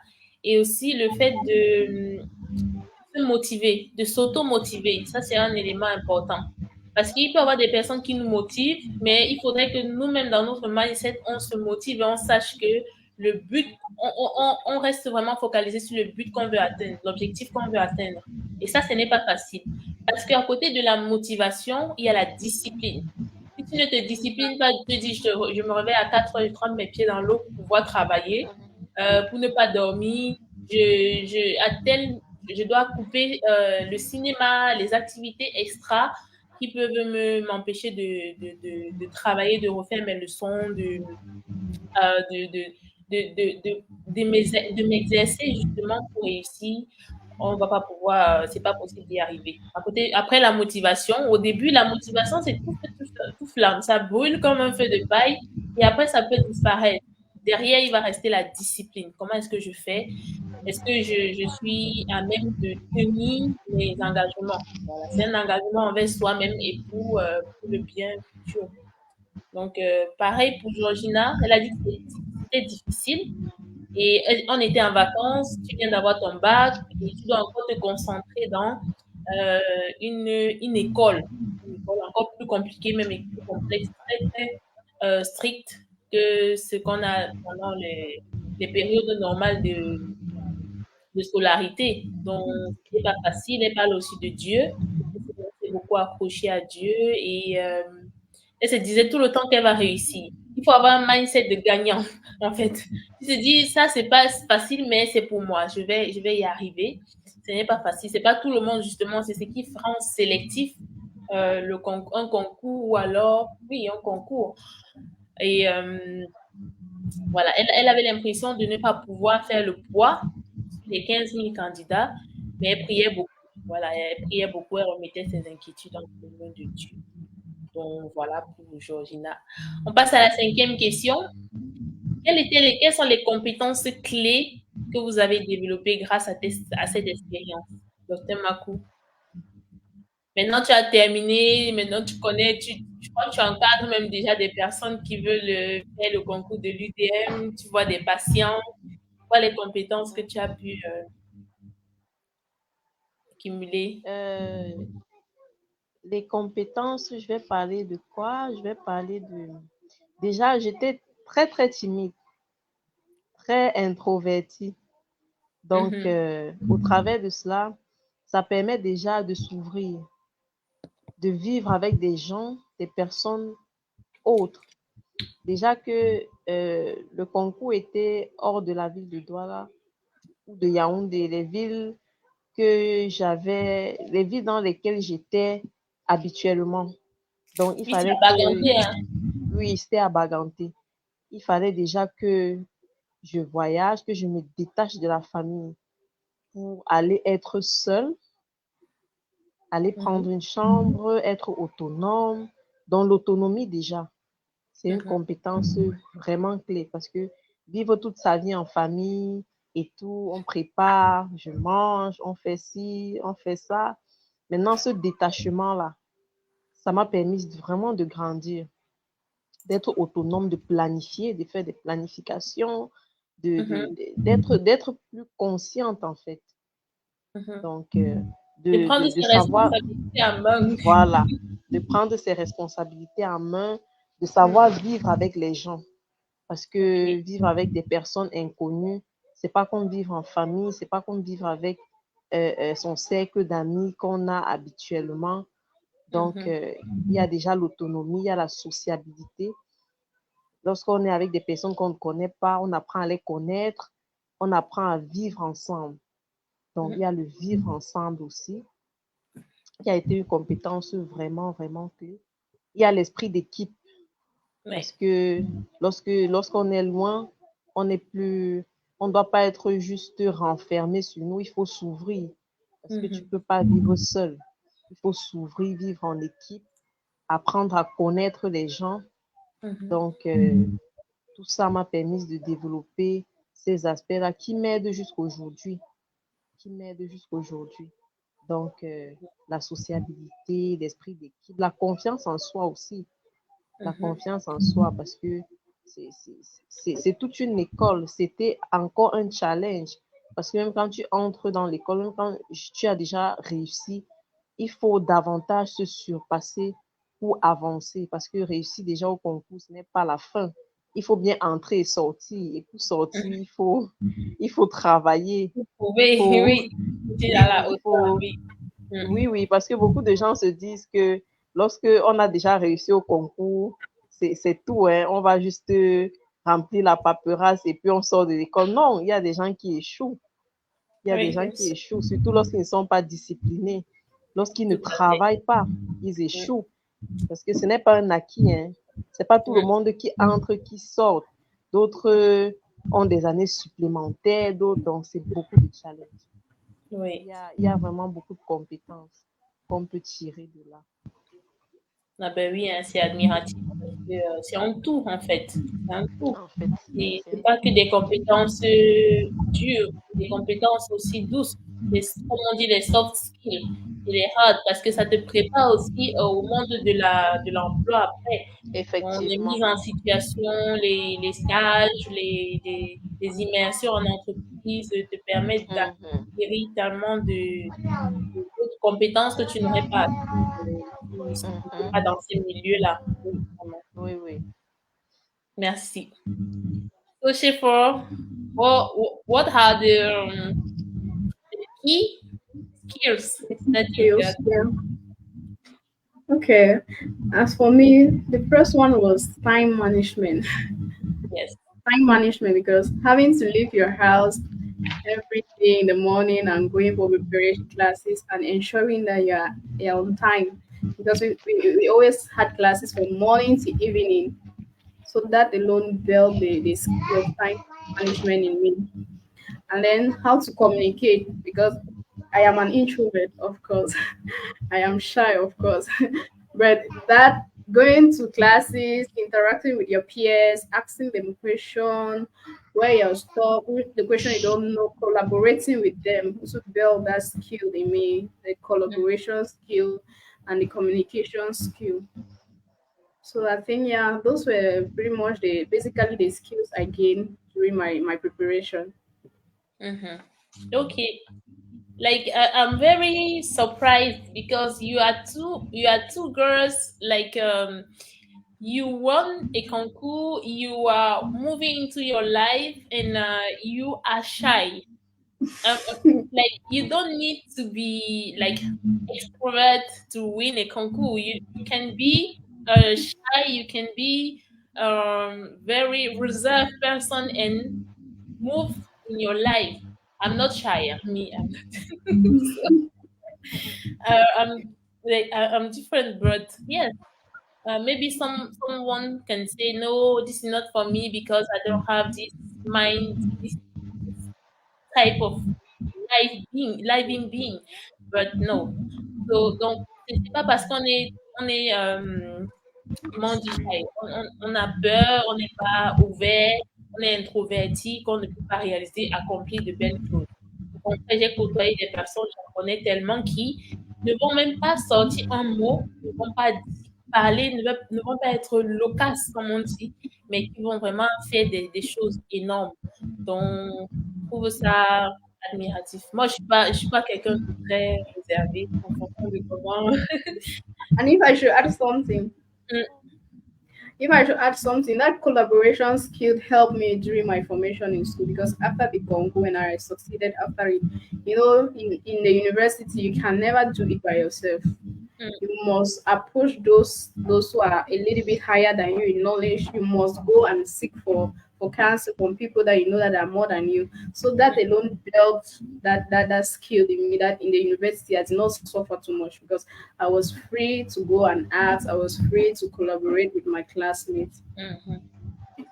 Et aussi le fait de se motiver, de s'auto-motiver, ça c'est un élément important. Parce qu'il peut y avoir des personnes qui nous motivent, mais il faudrait que nous-mêmes, dans notre mindset, on se motive et on sache que le but, on reste vraiment focalisé sur le but qu'on veut atteindre, l'objectif qu'on veut atteindre. Et ça, ce n'est pas facile. Parce qu'à côté de la motivation, il y a la discipline. Si tu ne te disciplines pas, tu te dis, je me réveille à 4 heures, je trempe mes pieds dans l'eau pour pouvoir travailler, pour ne pas dormir. Je dois couper le cinéma, les activités extra qui peuvent m'empêcher de travailler, de refaire mes leçons, euh, de, de, de m'exercer justement pour réussir. On va pas pouvoir, c'est pas possible d'y arriver. Après la motivation, au début, la motivation, c'est tout flamme. Ça brûle comme un feu de paille et après, ça peut disparaître. Derrière, il va rester la discipline. Comment est-ce que je fais? Est-ce que je suis à même de tenir mes engagements? Voilà, c'est un engagement envers soi-même et pour le bien futur. Donc, pareil pour Georgina, elle a dit que c'était difficile. Et on était en vacances, tu viens d'avoir ton bac et tu dois encore te concentrer dans euh, une une école encore plus compliquée, même et plus complexe, très, très stricte que ce qu'on a pendant les périodes normales de scolarité. Donc, ce n'est pas facile. Elle parle aussi de Dieu. Elle s'est beaucoup accrochée à Dieu et elle se disait tout le temps qu'elle va réussir. Il faut avoir un mindset de gagnant, en fait. Tu te dis, ça, c'est pas facile, mais c'est pour moi. Je vais y arriver. Ce n'est pas facile. C'est pas tout le monde, justement. C'est ce qui rend sélectif un concours ou alors, oui, un concours. Et voilà, elle avait l'impression de ne pas pouvoir faire le poids sur les 15 000 candidats, mais elle priait beaucoup. Voilà, elle priait beaucoup, elle remettait ses inquiétudes entre les mains de Dieu. Donc voilà pour Georgina. On passe à la cinquième question. Quelles sont les compétences clés que vous avez développées grâce à cette expérience, Docteur Makou? Maintenant, tu as terminé, maintenant tu connais, je crois que tu encadres même déjà des personnes qui veulent faire le concours de l'UTM, tu vois des patients, quoi les compétences que tu as pu accumuler? Euh, les compétences, je vais parler de quoi? Je vais parler de... Déjà, j'étais très, très timide, très introvertie. Donc, Mhm, au travers de cela, ça permet déjà de s'ouvrir, de vivre avec des gens, des personnes autres. Déjà que le concours était hors de la ville de Douala ou de Yaoundé, les villes dans lesquelles j'étais habituellement. Donc, il oui, c'est fallait à que, Baganté, hein. oui, c'était à Baganté. Il fallait déjà que je voyage, que je me détache de la famille pour aller être seule, aller Mhm, prendre une chambre, être autonome. Dans l'autonomie déjà, c'est une mhm, compétence vraiment clé parce que vivre toute sa vie en famille et tout, on prépare, je mange, on fait ci, on fait ça. Maintenant, ce détachement-là, ça m'a permis vraiment de grandir, d'être autonome, de planifier, de faire des planifications, mhm, d'être plus consciente en fait. mhm. Donc, De prendre de ses savoir, responsabilités en main. voilà, de prendre ses responsabilités en main, de savoir vivre avec les gens. Parce que Ok. vivre avec des personnes inconnues, c'est pas comme vivre en famille, c'est pas comme vivre avec son cercle d'amis qu'on a habituellement. Donc, Mhm, il y a déjà l'autonomie, il y a la sociabilité. Lorsqu'on est avec des personnes qu'on ne connaît pas, on apprend à les connaître, on apprend à vivre ensemble. Donc, il y mhm. a le vivre ensemble aussi, qui a été une compétence vraiment, vraiment clé. Il y a l'esprit d'équipe, parce Ouais. que lorsqu'on est loin, on n'est plus, on ne doit pas être juste renfermé sur nous, il faut s'ouvrir, parce que tu Mhm, ne peux pas vivre seul. Il faut s'ouvrir, vivre en équipe, apprendre à connaître les gens. mhm, Donc, tout ça m'a permis de développer ces aspects-là qui m'aident jusqu'aujourd'hui, qui m'aident jusqu'aujourd'hui. Donc, la sociabilité, l'esprit d'équipe, la confiance en soi aussi, la mhm. confiance en soi, parce que c'est toute une école. C'était encore un challenge, parce que même quand tu entres dans l'école, même quand tu as déjà réussi, il faut davantage se surpasser pour avancer, parce que réussir déjà au concours, ce n'est pas la fin. Il faut bien entrer et sortir. Et pour sortir, il faut travailler. Il Oui, faut, oui. Tu es à la il hauteur, faut, oui. Oui, parce que beaucoup de gens se disent que lorsque on a déjà réussi au concours, c'est tout, hein. On va juste remplir la paperasse et puis on sort de l'école. Non, il y a des gens qui échouent. Il y a des Oui, gens qui échouent, surtout lorsqu'ils ne sont pas disciplinés, lorsqu'ils ne tout à fait. travaillent pas, ils Mm, échouent. Parce que ce n'est pas un acquis, hein. C'est pas tout le mm, monde qui entre, qui sort. D'autres ont des années supplémentaires, d'autres, donc c'est beaucoup de challenges. oui. Il y a vraiment beaucoup de compétences qu'on peut tirer de là, Ah ben oui, hein, c'est admiratif. Parce que, c'est un tout, en fait. C'est un tout. en fait. C'est C'est un pas que tout. des compétences dures, des compétences aussi douces, comme on dit, les soft skills et les hard, parce que ça te prépare aussi au monde de l'emploi après. On est Effectivement. mis en situation, les stages, les immersions en entreprise te permettent Mhm, d'acquérir tellement d'autres compétences que tu n'aurais pas acquises si tu n'étais pas mhm. dans ces milieux-là. Oui, vraiment. Oui. Merci. So, Shifor, what are the key skills that you got? Skills, yeah. Okay. As for me, the first one was time management. Yes. Time management, because having to leave your house every day in the morning and going for preparation classes and ensuring that you're on time, because we always had classes from morning to evening. So that alone built the skill of time management in me. And then how to communicate, because I am an introvert, of course. I am shy, of course. But that going to classes, interacting with your peers, asking them question, where you're stuck, the question you don't know, collaborating with them, also build that skill in me, the collaboration skill and the communication skill. So I think, yeah, those were pretty much basically the skills I gained during my preparation. Mm-hmm. Okay. Like I'm very surprised because you are two girls. Like you won a concours, you are moving into your life, and you are shy. Like you don't need to be like extrovert to win a concours. You can be shy. You can be very reserved person and move in your life. I'm not shy. I'm not. I'm different, but yes, maybe someone can say no, this is not for me because I don't have this mind, this type of living being. But no. So donc c'est pas parce on est comment on dit ça, on a peur, on n'est pas ouvert, on est introverti, qu'on ne peut pas réaliser, accomplir de belles choses. Au contraire, j'ai côtoyé des personnes, j'en connais tellement qui ne vont même pas sortir un mot, ne vont pas parler, ne vont pas être loquaces, comme on dit, mais qui vont vraiment faire des choses énormes. Donc, je trouve ça admiratif. Moi, je suis pas quelqu'un de très réservé en fonction de comment. And if I should add something, if I should add something, that collaboration skill helped me during my formation in school, because after the Congo, when I succeeded after it, in the university, you can never do it by yourself. Mm, You must approach those who are a little bit higher than you in knowledge. You must go and seek for counsel from people that you know that are more than you. So that alone built that skill in me, that in the university I did not suffer too much, because I was free to go and ask. I was free to collaborate with my classmates. mhm.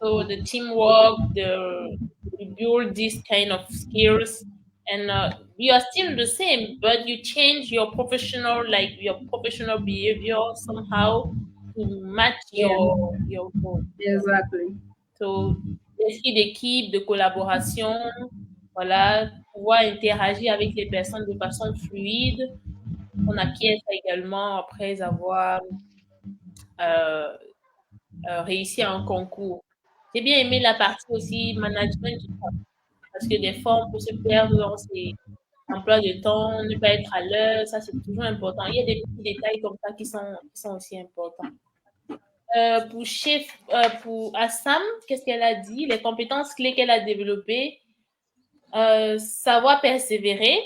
So the teamwork, you build these kind of skills, and you are still the same, but you change your professional behavior somehow to match Yeah, your goal. exactly. So l'esprit d'équipe, de collaboration, voilà, pouvoir interagir avec les personnes de façon fluide. On acquiert ça également après avoir euh, réussi un concours. J'ai bien aimé la partie aussi management du temps, parce que des fois, on peut se perdre dans ses emplois de temps, ne pas être à l'heure, ça c'est toujours important. Il y a des petits détails comme ça qui sont aussi importants. Pour Assam, qu'est-ce qu'elle a dit? Les compétences clés qu'elle a développées, savoir persévérer,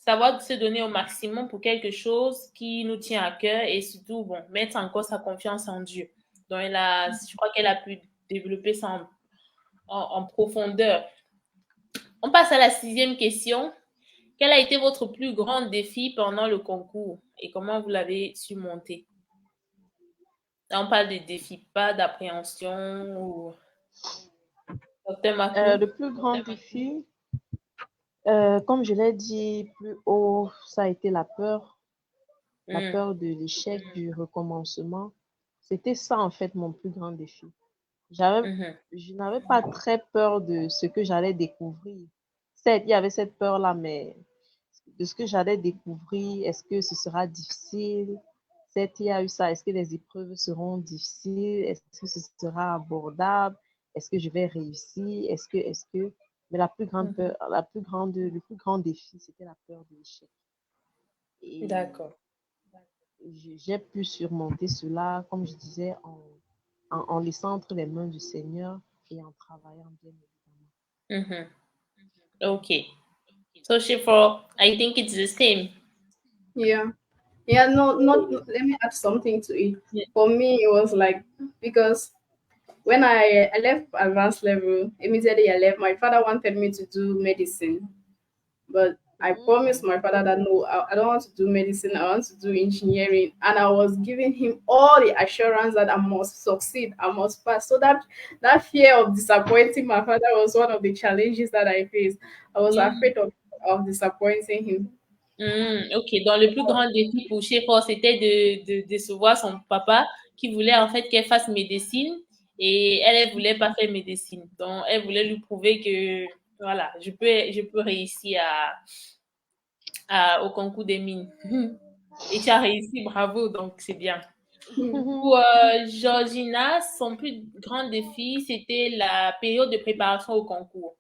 savoir se donner au maximum pour quelque chose qui nous tient à cœur et surtout, bon, mettre encore sa confiance en Dieu. Donc, je crois qu'elle a pu développer ça en profondeur. On passe à la 6e question. Quel a été votre plus grand défi pendant le concours et comment vous l'avez surmonté? Là, on parle de défis, pas d'appréhension ou... Docteur Makou? Le plus grand défi, comme je l'ai dit plus haut, ça a été la peur de l'échec, du recommencement. C'était ça, en fait, mon plus grand défi. Je n'avais pas très peur de ce que j'allais découvrir. Certes, il y avait cette peur-là, mais de ce que j'allais découvrir, est-ce que ce sera difficile? Certes, il y a eu ça. Est-ce que les épreuves seront difficiles? Est-ce que ce sera abordable? Est-ce que je vais réussir? Mais la plus grande peur, le plus grand défi, c'était la peur de l'échec. Et D'accord. j'ai pu surmonter cela, comme je disais, en laissant entre les mains du Seigneur et en travaillant bien évidemment. Okay. So, Shifra, I think it's the same. Yeah. Yeah, no, not let me add something to it. Yeah. For me, it was like because when I left advanced level, immediately I left. My father wanted me to do medicine, but I promised my father that no, I don't want to do medicine. I want to do engineering, and I was giving him all the assurance that I must succeed, I must pass. So that fear of disappointing my father was one of the challenges that I faced. I was afraid of disappointing him. Ok, donc le plus grand défi pour Shefo, c'était de décevoir son papa qui voulait en fait qu'elle fasse médecine et elle voulait pas faire médecine. Donc, elle voulait lui prouver que, voilà, je peux réussir au concours des mines. Et tu as réussi, bravo, donc c'est bien. Pour Georgina, son plus grand défi, c'était la période de préparation au concours.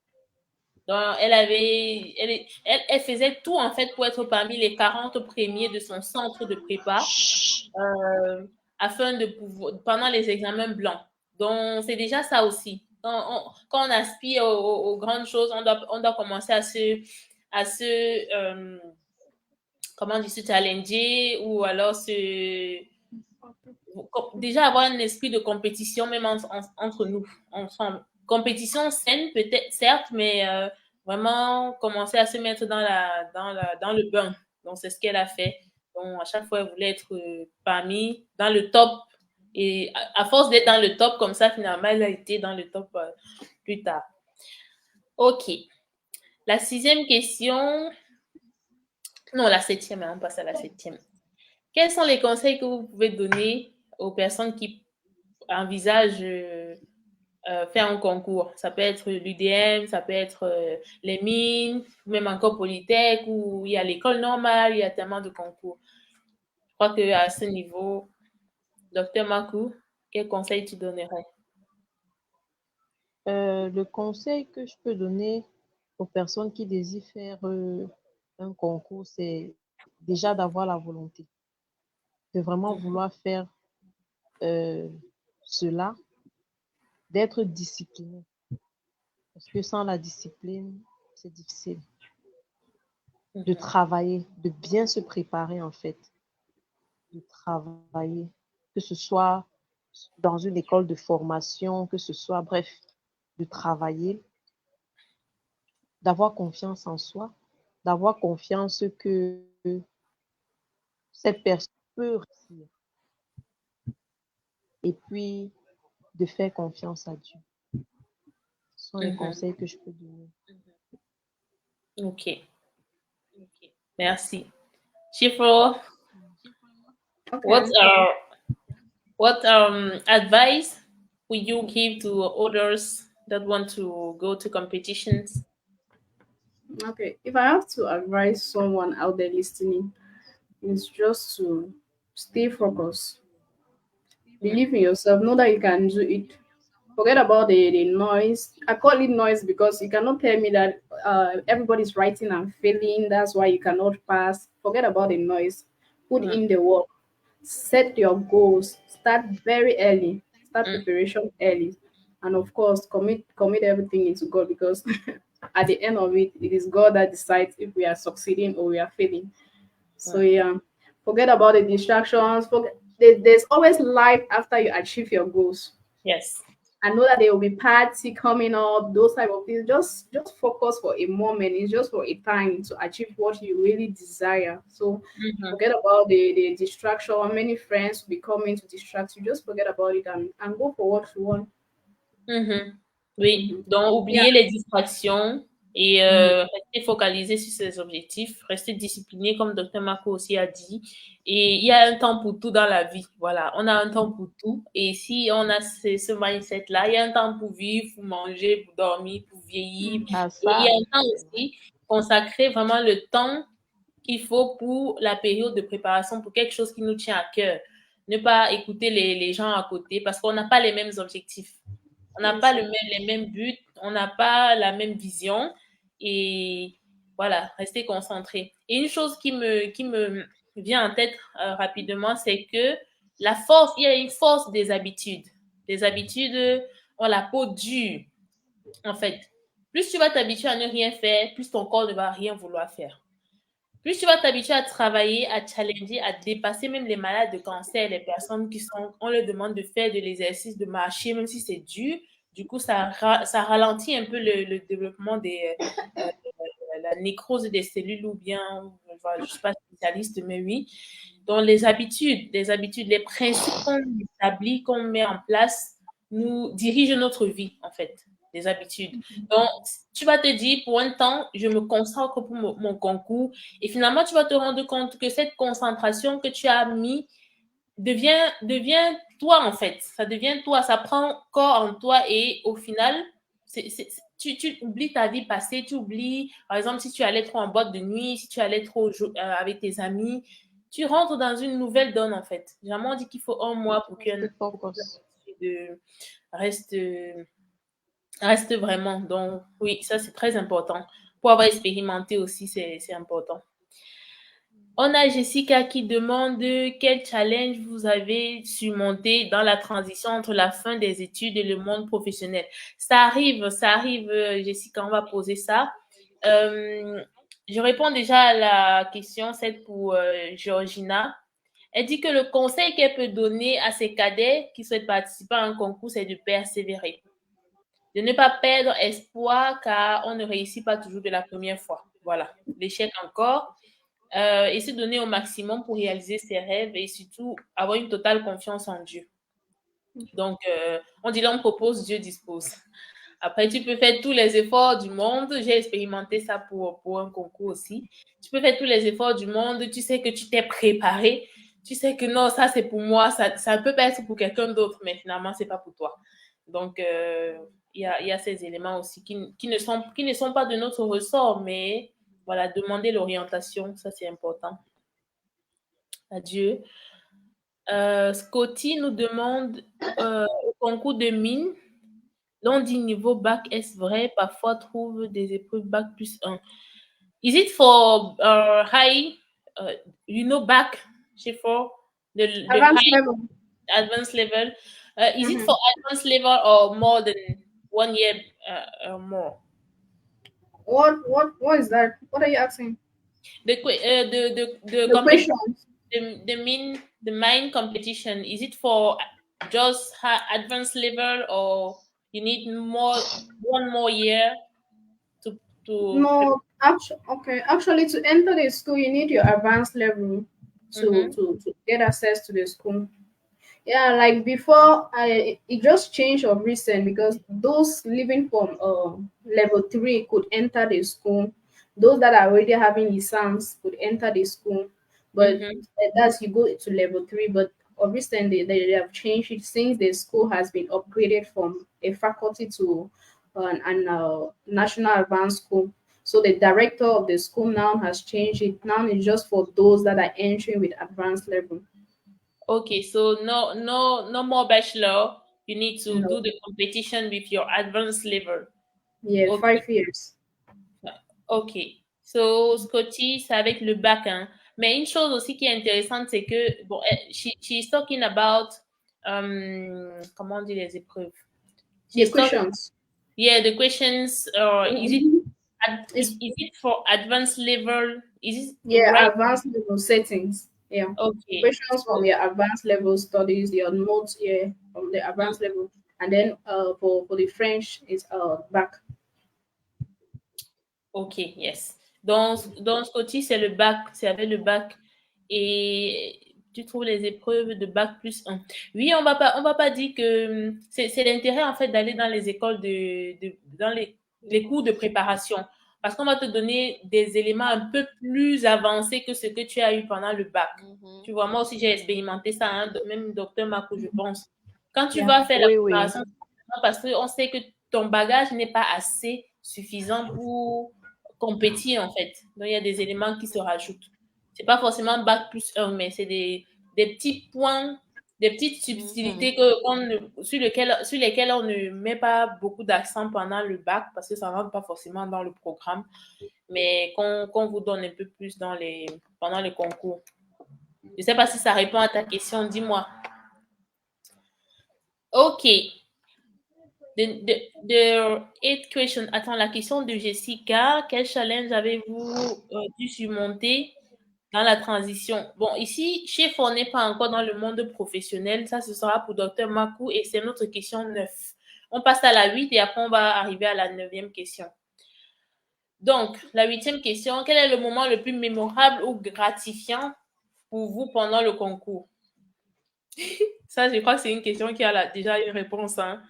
Donc, elle faisait tout, en fait, pour être parmi les 40 premiers de son centre de prépa, afin de pouvoir, pendant les examens blancs. Donc, c'est déjà ça aussi. Quand on aspire aux grandes choses, on doit commencer comment dire, se challenger ou alors déjà avoir un esprit de compétition, même entre nous, ensemble. Compétition saine, peut-être, certes, mais vraiment commencer à se mettre dans le bain. Donc, c'est ce qu'elle a fait. Donc, à chaque fois, elle voulait être parmi, dans le top. Et à force d'être dans le top, comme ça, finalement, elle a été dans le top plus tard. OK. La 6e question. Non, la 7e, on passe à la 7e. Quels sont les conseils que vous pouvez donner aux personnes qui envisagent faire un concours? Ça peut être l'UDM, ça peut être les mines, même encore Polytech, où il y a l'école normale, il y a tellement de concours. Je crois qu'à ce niveau, Docteur Makou, quel conseil tu donnerais? Le conseil que je peux donner aux personnes qui désirent faire un concours, c'est déjà d'avoir la volonté, de vraiment vouloir faire cela, d'être discipliné. Parce que sans la discipline, c'est difficile. De travailler, de bien se préparer en fait, de travailler, que ce soit dans une école de formation, que ce soit, bref, de travailler, d'avoir confiance en soi, d'avoir confiance que cette personne peut réussir et puis de faire confiance à Dieu. Ce sont les conseils que je peux donner. OK. Merci. Shifro, Okay. what advice would you give to others that want to go to competitions? Okay. If I have to advise someone out there listening, it's just to stay focused. Believe in yourself. Know that you can do it. Forget about the noise. I call it noise because you cannot tell me that everybody's writing and failing. That's why you cannot pass. Forget about the noise. Put in the work. Set your goals. Start very early. Start preparation early. And of course, commit everything into God because at the end of it, it is God that decides if we are succeeding or we are failing. So yeah, forget about the distractions. There's always life after you achieve your goals. Yes. I know that there will be party coming up, those type of things. Just focus for a moment. It's just for a time to achieve what you really desire. So forget about the distraction. Many friends will be coming to distract you. Just forget about it and go for what you want. Oui, donc Yeah. oublier les distractions et rester focalisé sur ses objectifs, rester discipliné comme Dr Marco aussi a dit. Et il y a un temps pour tout dans la vie. Voilà, on a un temps pour tout. Et si on a ce mindset-là, il y a un temps pour vivre, pour manger, pour dormir, pour vieillir. Ah, Et il y ça, a un temps aussi consacrer vraiment le temps qu'il faut pour la période de préparation, pour quelque chose qui nous tient à cœur. Ne pas écouter les gens à côté parce qu'on n'a pas les mêmes objectifs. On n'a pas les mêmes buts, on n'a pas la même vision et voilà, rester concentré. Et une chose qui me vient en tête rapidement, c'est que il y a une force des habitudes. Les habitudes ont la peau dure, en fait. Plus tu vas t'habituer à ne rien faire, plus ton corps ne va rien vouloir faire. Plus tu vas t'habituer à travailler, à challenger, à dépasser même les malades de cancer, les personnes on leur demande de faire de l'exercice, de marcher, même si c'est dur. Du coup, ça ralentit un peu le développement la nécrose des cellules ou bien, je ne suis pas spécialiste, mais oui. Donc, les habitudes, les principes qu'on établit, qu'on met en place, nous dirigent notre vie, en fait, les habitudes. Donc, tu vas te dire, pour un temps, je me consacre pour mon concours et finalement, tu vas te rendre compte que cette concentration que tu as mis devient toi, en fait. Ça devient toi, ça prend corps en toi et au final, tu oublies ta vie passée, tu oublies, par exemple, si tu allais trop en boîte de nuit, si tu allais trop avec tes amis, tu rentres dans une nouvelle donne, en fait. Généralement, on dit qu'il faut un mois pour qu'un focus. reste, reste vraiment. Donc, oui, ça, c'est très important. Pour avoir expérimenté aussi, c'est important. On a Jessica qui demande quel challenge vous avez surmonté dans la transition entre la fin des études et le monde professionnel. Ça arrive, Jessica, on va poser ça. Je réponds déjà à la question, celle pour Georgina. Elle dit que le conseil qu'elle peut donner à ses cadets qui souhaitent participer à un concours, c'est de persévérer. De ne pas perdre espoir car on ne réussit pas toujours de la première fois. Voilà, l'échec encore. Et se donner au maximum pour réaliser ses rêves et surtout avoir une totale confiance en Dieu. Donc, on dit là, on propose, Dieu dispose. Après, tu peux faire tous les efforts du monde. J'ai expérimenté ça pour un concours aussi. Tu peux faire tous les efforts du monde. Tu sais que tu t'es préparé. Tu sais que non, ça, c'est pour moi. Ça peut pas être pour quelqu'un d'autre, mais finalement, c'est pas pour toi. Donc, il y a ces éléments aussi qui ne sont pas de notre ressort, mais voilà, demander l'orientation, ça, c'est important. Adieu. Scotty nous demande au concours de mine, l'on dit niveau bac, est-ce vrai? Parfois, trouve des épreuves bac plus 1. Is it for high, bac, for the Advanced high level. advanced level? Is it for advanced level or more than 1 year more? What is that? What are you asking? The questions. The main competition, is it for just advanced level or you need one more year to No, actually to enter the school you need your advanced level to get access to the school. Yeah, like before, it just changed of recent because those living from level 3 could enter the school. Those that are already having license could enter the school, but that's you go to level 3. But of recent, they have changed it since the school has been upgraded from a faculty to an national advanced school. So the director of the school now has changed it. Now it's just for those that are entering with advanced level. Okay, so no more bachelor. You need to No. do the competition with your advanced level. Yeah, Okay. 5 years. Ok. So, Scotty, c'est avec le bac, hein. Mais une chose aussi qui est intéressante, c'est que, bon, she's talking about, comment on dit les épreuves? The questions. Yeah, the questions, is it It's Is it for advanced level? Is it yeah, right? advanced level settings. Yeah. Okay. Questions from your advanced level studies, your notes here from the advanced level. And then for the French is back. Ok, yes. Dans ce côté, c'est le bac, c'est avec le bac. Et tu trouves les épreuves de bac plus un. Oui, on va pas dire que c'est l'intérêt en fait d'aller dans les écoles dans les cours de préparation. Parce qu'on va te donner des éléments un peu plus avancés que ce que tu as eu pendant le bac. Tu vois, moi aussi j'ai expérimenté ça, hein, même docteur Marco, je pense. Quand tu Yeah. vas faire la Oui, oui. préparation, c'est parce qu'on sait que ton bagage n'est pas assez suffisant pour compétir en fait. Donc il y a des éléments qui se rajoutent. C'est pas forcément bac plus un, mais c'est des petits points, des petites subtilités sur lesquelles on ne met pas beaucoup d'accent pendant le bac parce que ça ne rentre pas forcément dans le programme, mais qu'on vous donne un peu plus pendant les concours. Je ne sais pas si ça répond à ta question, dis-moi. Ok. The eighth question. Attends, la question de Jessica. Quel challenge avez-vous dû surmonter dans la transition? Bon, ici, chef, on n'est pas encore dans le monde professionnel. Ça, ce sera pour Dr. Makou et c'est notre question 9. On passe à la 8 et après, on va arriver à la 9e question. Donc, la 8e question. Quel est le moment le plus mémorable ou gratifiant pour vous pendant le concours? Ça, je crois que c'est une question qui a déjà une réponse, hein.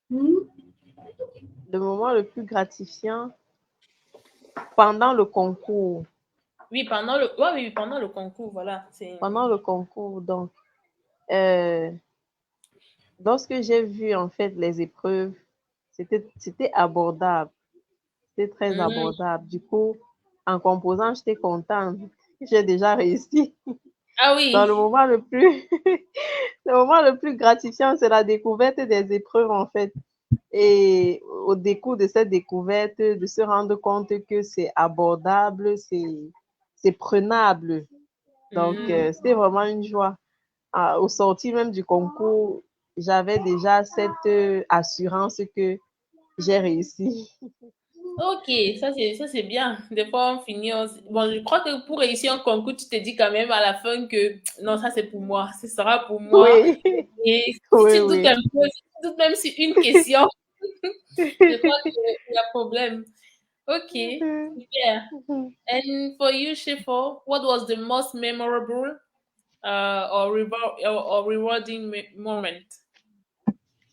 Le moment le plus gratifiant pendant le concours. Oui, pendant le concours, voilà. Pendant le concours, donc, lorsque j'ai vu en fait les épreuves, c'était abordable. C'était très abordable. Du coup, en composant, j'étais contente. J'ai déjà réussi. Ah Dans oui. le moment le plus, le moment le plus gratifiant, c'est la découverte des épreuves en fait. Et au décours de cette découverte, de se rendre compte que c'est abordable, c'est prenable. Donc, c'était vraiment une joie. Au sortir même du concours, j'avais déjà cette assurance que j'ai réussi. Ok, ça c'est bien. Des fois, on finit. Bon, je crois que pour réussir un concours, tu te dis quand même à la fin que non, ça c'est pour moi. Ce sera pour moi. Oui, Et si oui, tu doutes oui. un peu, si tu doutes même sur une question, je crois qu'il y a problème. Ok, super. And for you, Shifo, what was the most memorable or rewarding moment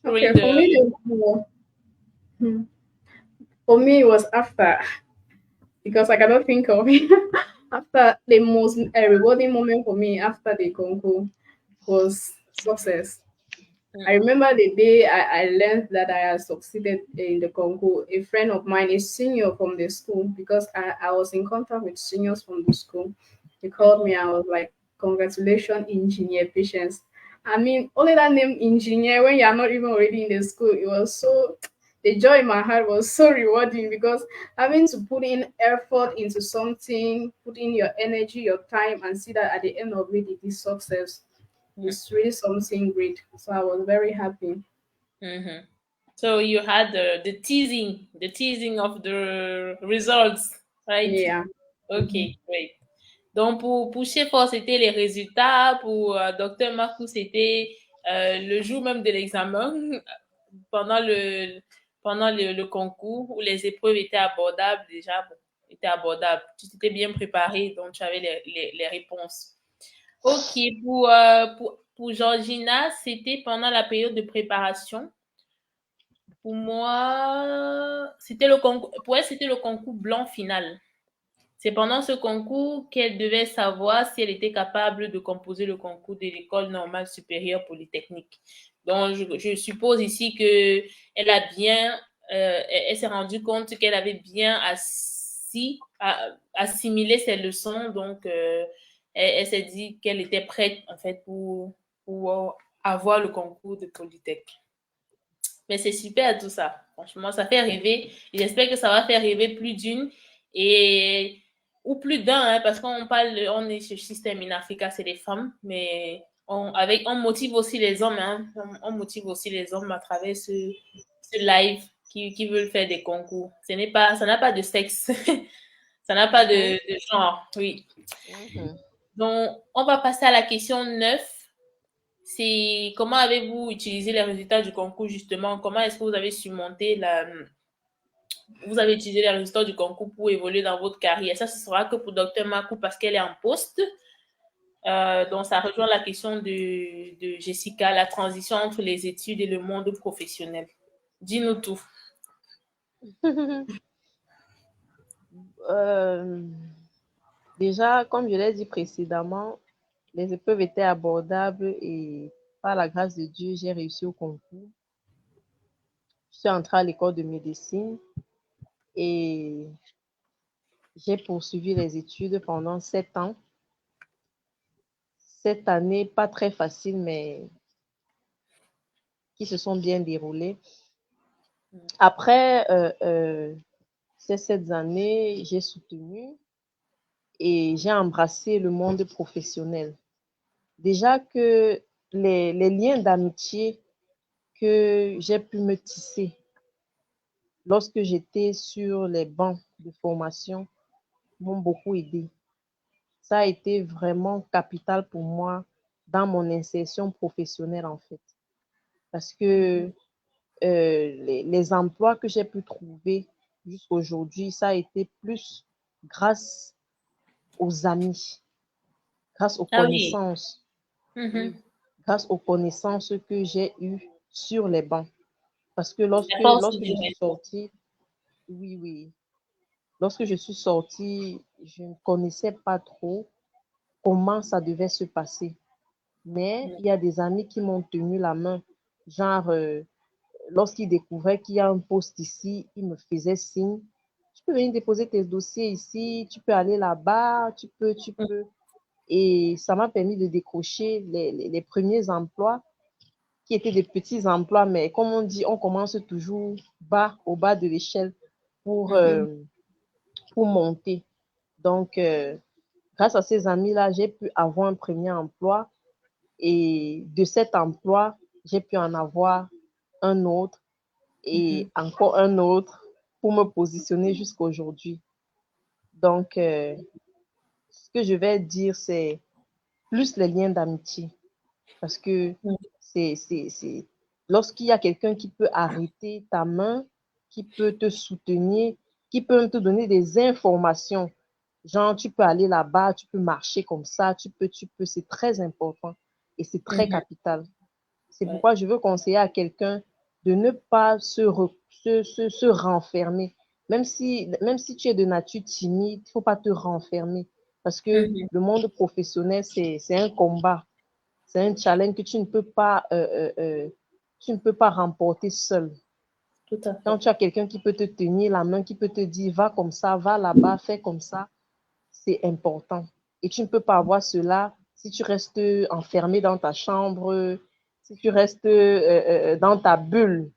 during Okay, for the? me, hmm, for me, it was after because I cannot think of it. After the most rewarding moment for me after the concours was success. I remember the day I learned that I had succeeded in the concours. A friend of mine, a senior from the school, because I was in contact with seniors from the school. He called me. I was like, "Congratulations, Engineer Patience." I mean, only that name engineer when you are not even already in the school, it was so. The joy in my heart was so rewarding because having to put in effort into something, put in your energy, your time, and see that at the end of it, it is success. It's really something great. So I was very happy. Mm-hmm. So you had the teasing of the results, right? Yeah. Okay, great. Donc pour Sheffer, c'était les résultats. Pour Dr. Marcou, c'était le jour même de l'examen, pendant le concours où les épreuves étaient abordables déjà. Bon, étaient abordables. Tu t'étais bien préparé, donc tu avais les réponses. Ok, pour Georgina, c'était pendant la période de préparation. Pour moi, c'était le concours. Pour elle, c'était le concours blanc final. C'est pendant ce concours qu'elle devait savoir si elle était capable de composer le concours de l'école normale supérieure polytechnique. Donc, je suppose ici que elle s'est rendue compte qu'elle avait bien assimilé ses leçons. Donc, elle s'est dit qu'elle était prête en fait pour avoir le concours de Polytech. Mais c'est super tout ça. Franchement, ça fait rêver. Et j'espère que ça va faire rêver plus d'une ou plus d'un, hein, parce on est sur système in Africa, c'est les femmes, mais on motive aussi les hommes, hein. On motive aussi les hommes à travers ce live. qui veulent faire des concours. Ça n'a pas de sexe. Ça n'a pas Mhm, de genre, oui. mhm. Donc, on va passer à la question 9. C'est comment avez-vous utilisé les résultats du concours, justement? Comment est-ce que vous avez surmonté vous avez utilisé les résultats du concours pour évoluer dans votre carrière? Ça, ce sera que pour Dr Makou parce qu'elle est en poste. Donc, ça rejoint la question de Jessica, la transition entre les études et le monde professionnel. Dis-nous tout. Euh, Déjà, comme je l'ai dit précédemment, les épreuves étaient abordables et par la grâce de Dieu, j'ai réussi au concours. Je suis entrée à l'école de médecine et j'ai poursuivi les études pendant 7 ans. Cette année, pas très facile, mais qui se sont bien déroulées. Après ces 7 années, j'ai soutenu et j'ai embrassé le monde professionnel. Déjà que les liens d'amitié que j'ai pu me tisser lorsque j'étais sur les bancs de formation m'ont beaucoup aidé. Ça a été vraiment capital pour moi dans mon insertion professionnelle en fait. Parce que les emplois que j'ai pu trouver jusqu'à aujourd'hui, ça a été plus grâce aux amis, grâce aux Ah oui. connaissances, oui, Mhm. grâce aux connaissances que j'ai eues sur les bancs. Parce que La force lorsque du je suis réseau. sortie, oui, oui, lorsque je suis sortie, je ne connaissais pas trop comment ça devait se passer. Mais il y a des amis qui m'ont tenu la main. Genre, lorsqu'ils découvraient qu'il y a un poste ici, ils me faisaient signe. Tu peux venir déposer tes dossiers ici, tu peux aller là-bas, tu peux. Et ça m'a permis de décrocher les premiers emplois qui étaient des petits emplois, mais comme on dit, on commence toujours bas, au bas de l'échelle pour, Mhm. pour monter. Donc, grâce à ces amis-là, j'ai pu avoir un premier emploi et de cet emploi, j'ai pu en avoir un autre Mhm. et encore un autre pour me positionner jusqu'à aujourd'hui. Donc, ce que je vais dire, c'est plus les liens d'amitié parce que c'est lorsqu'il y a quelqu'un qui peut arrêter ta main, qui peut te soutenir, qui peut te donner des informations. Genre, tu peux aller là-bas, tu peux marcher comme ça, c'est très important et c'est très Mhm. capital. C'est Ouais. pourquoi je veux conseiller à quelqu'un de ne pas se renfermer. Même si tu es de nature timide, il ne faut pas te renfermer. Parce que Mhm. le monde professionnel, c'est un combat. C'est un challenge que tu ne peux pas remporter seul. Tout à Quand fait. tu as quelqu'un qui peut te tenir la main, qui peut te dire, va comme ça, va là-bas, fais comme ça, c'est important. Et tu ne peux pas avoir cela si tu restes enfermé dans ta chambre, si tu restes dans ta bulle.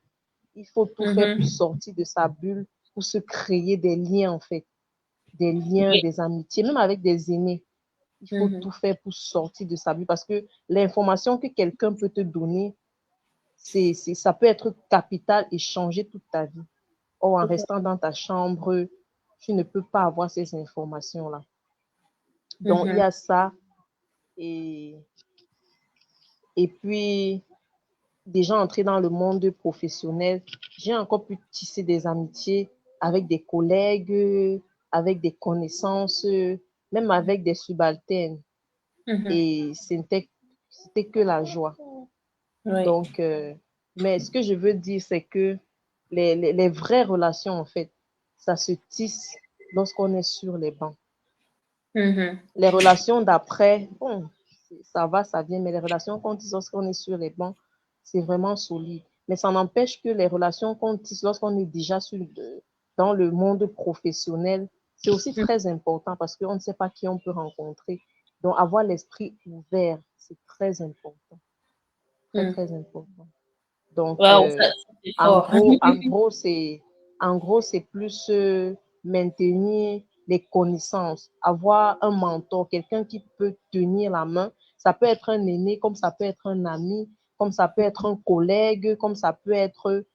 Il faut tout faire pour Mhm. sortir de sa bulle, pour se créer des liens, en fait, des liens, Oui. des amitiés, même avec des aînés. Il faut Mhm. tout faire pour sortir de sa bulle parce que l'information que quelqu'un peut te donner, ça peut être capital et changer toute ta vie. Or, en Tout à restant dans ta chambre, tu ne peux pas avoir ces informations-là. fait. Donc, il y Mhm. a ça. Et, et puis, déjà entré dans le monde professionnel, j'ai encore pu tisser des amitiés avec des collègues, avec des connaissances, même avec des subalternes. Mhm. Et c'était que la joie. Oui. Donc, mais ce que je veux dire, c'est que les vraies relations, en fait, ça se tisse lorsqu'on est sur les bancs. Mhm. Les relations d'après, bon, ça va, ça vient, mais les relations qu'on tisse lorsqu'on est sur les bancs, c'est vraiment solide. Mais ça n'empêche que les relations qu'on tisse lorsqu'on est déjà dans le monde professionnel, c'est aussi très important parce qu'on ne sait pas qui on peut rencontrer. Donc, avoir l'esprit ouvert, c'est très important. Très, Mhm. très important. Donc, Waouh, ça, c'est fort. en gros, c'est plus maintenir les connaissances, avoir un mentor, quelqu'un qui peut tenir la main. Ça peut être un aîné, comme ça peut être un ami, comme ça peut être un collègue, comme ça peut être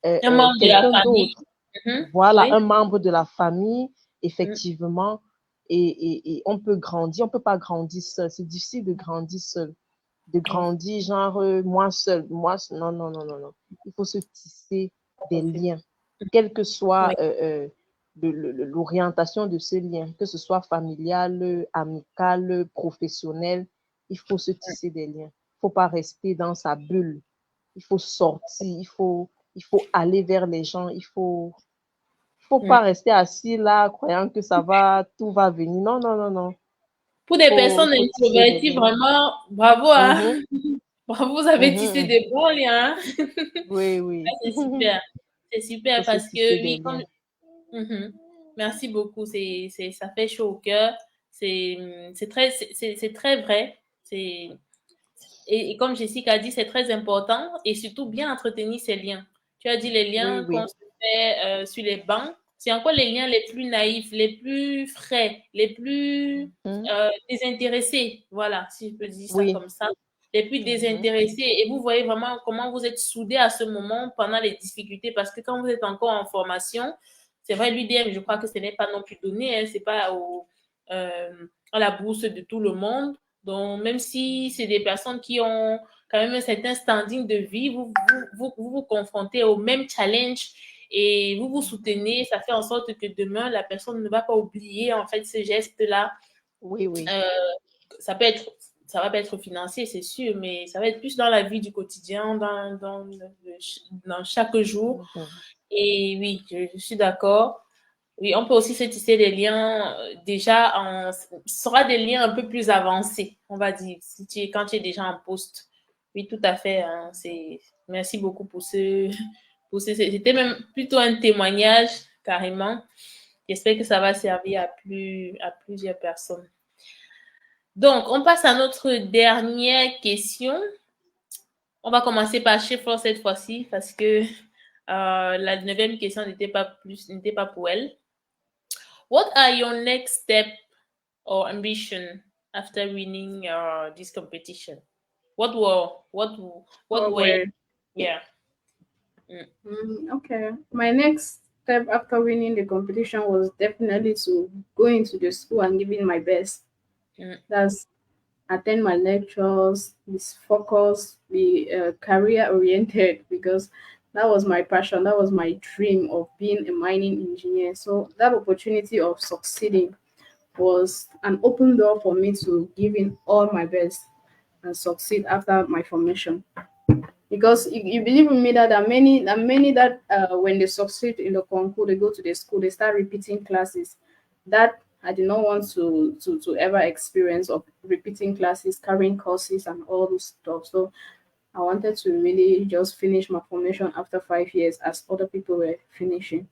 Un membre de la quelqu'un famille. d'autre. Voilà, Oui. un membre de la famille, effectivement, et on peut grandir, on peut pas grandir seul. C'est difficile de grandir seul. De grandir, genre, moi seul, non, non, non, non, non. Il faut se tisser des liens, quelle que soit Oui. l'orientation de ce lien, que ce soit familial, amical, professionnel, il faut se tisser des liens. Il faut pas rester dans sa bulle. Il faut sortir, il faut aller vers les gens, il faut pas rester assis là, croyant que ça va, tout va venir. Non, non, non, non. Pour des Il personnes faut tisser des introverties, liens. vraiment, bravo, hein? Mhm, Bravo, vous avez tissé mhm. des bons liens. Oui, oui. C'est super. C'est Il faut super se parce tisser que, des oui, liens. Mhm. Merci beaucoup. Ça fait chaud au cœur. C'est très vrai. Et comme Jessica a dit, c'est très important et surtout bien entretenir ces liens. Tu as dit les Oui, liens qu'on oui. se fait sur les bancs. C'est encore les liens les plus naïfs, les plus frais, les plus Mhm. désintéressés. Voilà, si je peux dire ça Oui. comme ça. Les plus Mhm. désintéressés. Et vous voyez vraiment comment vous êtes soudés à ce moment pendant les difficultés parce que quand vous êtes encore en formation, c'est vrai, l'UDM, je crois que ce n'est pas non plus donné, hein, c'est pas à la bourse de tout le monde. Donc, même si c'est des personnes qui ont quand même un certain standing de vie, vous confrontez au même challenge et vous vous soutenez. Ça fait en sorte que demain, la personne ne va pas oublier en fait ce geste-là. Oui, oui. Euh, ça peut être, ça va pas être financier, c'est sûr, mais ça va être plus dans la vie du quotidien, dans chaque jour. Mhm. Et oui, je suis d'accord. Oui, on peut aussi se tisser des liens déjà ce sera des liens un peu plus avancés, on va dire, quand tu es déjà en poste. Oui, tout à fait. Hein, merci beaucoup c'était même plutôt un témoignage carrément. J'espère que ça va servir à plusieurs personnes. Donc, on passe à notre dernière question. On va commencer par chiffre cette fois-ci parce que la neuvième question n'était pas pour elle. What are your next step or ambition after winning this competition? What were what Oh, were well. yeah. Mm, Okay. My next step after winning the competition was definitely to go into the school and giving my best. mm, That's attend my lectures, be focused, be career oriented because that was my passion. That was my dream of being a mining engineer. So that opportunity of succeeding was an open door for me to give in all my best and succeed after my formation. Because you believe in me that there are many that when they succeed in the concours, they go to the school, they start repeating classes. That I did not want to ever experience of repeating classes, carrying courses, and all those stuff. So I wanted to really just finish my formation after 5 years, as other people were finishing.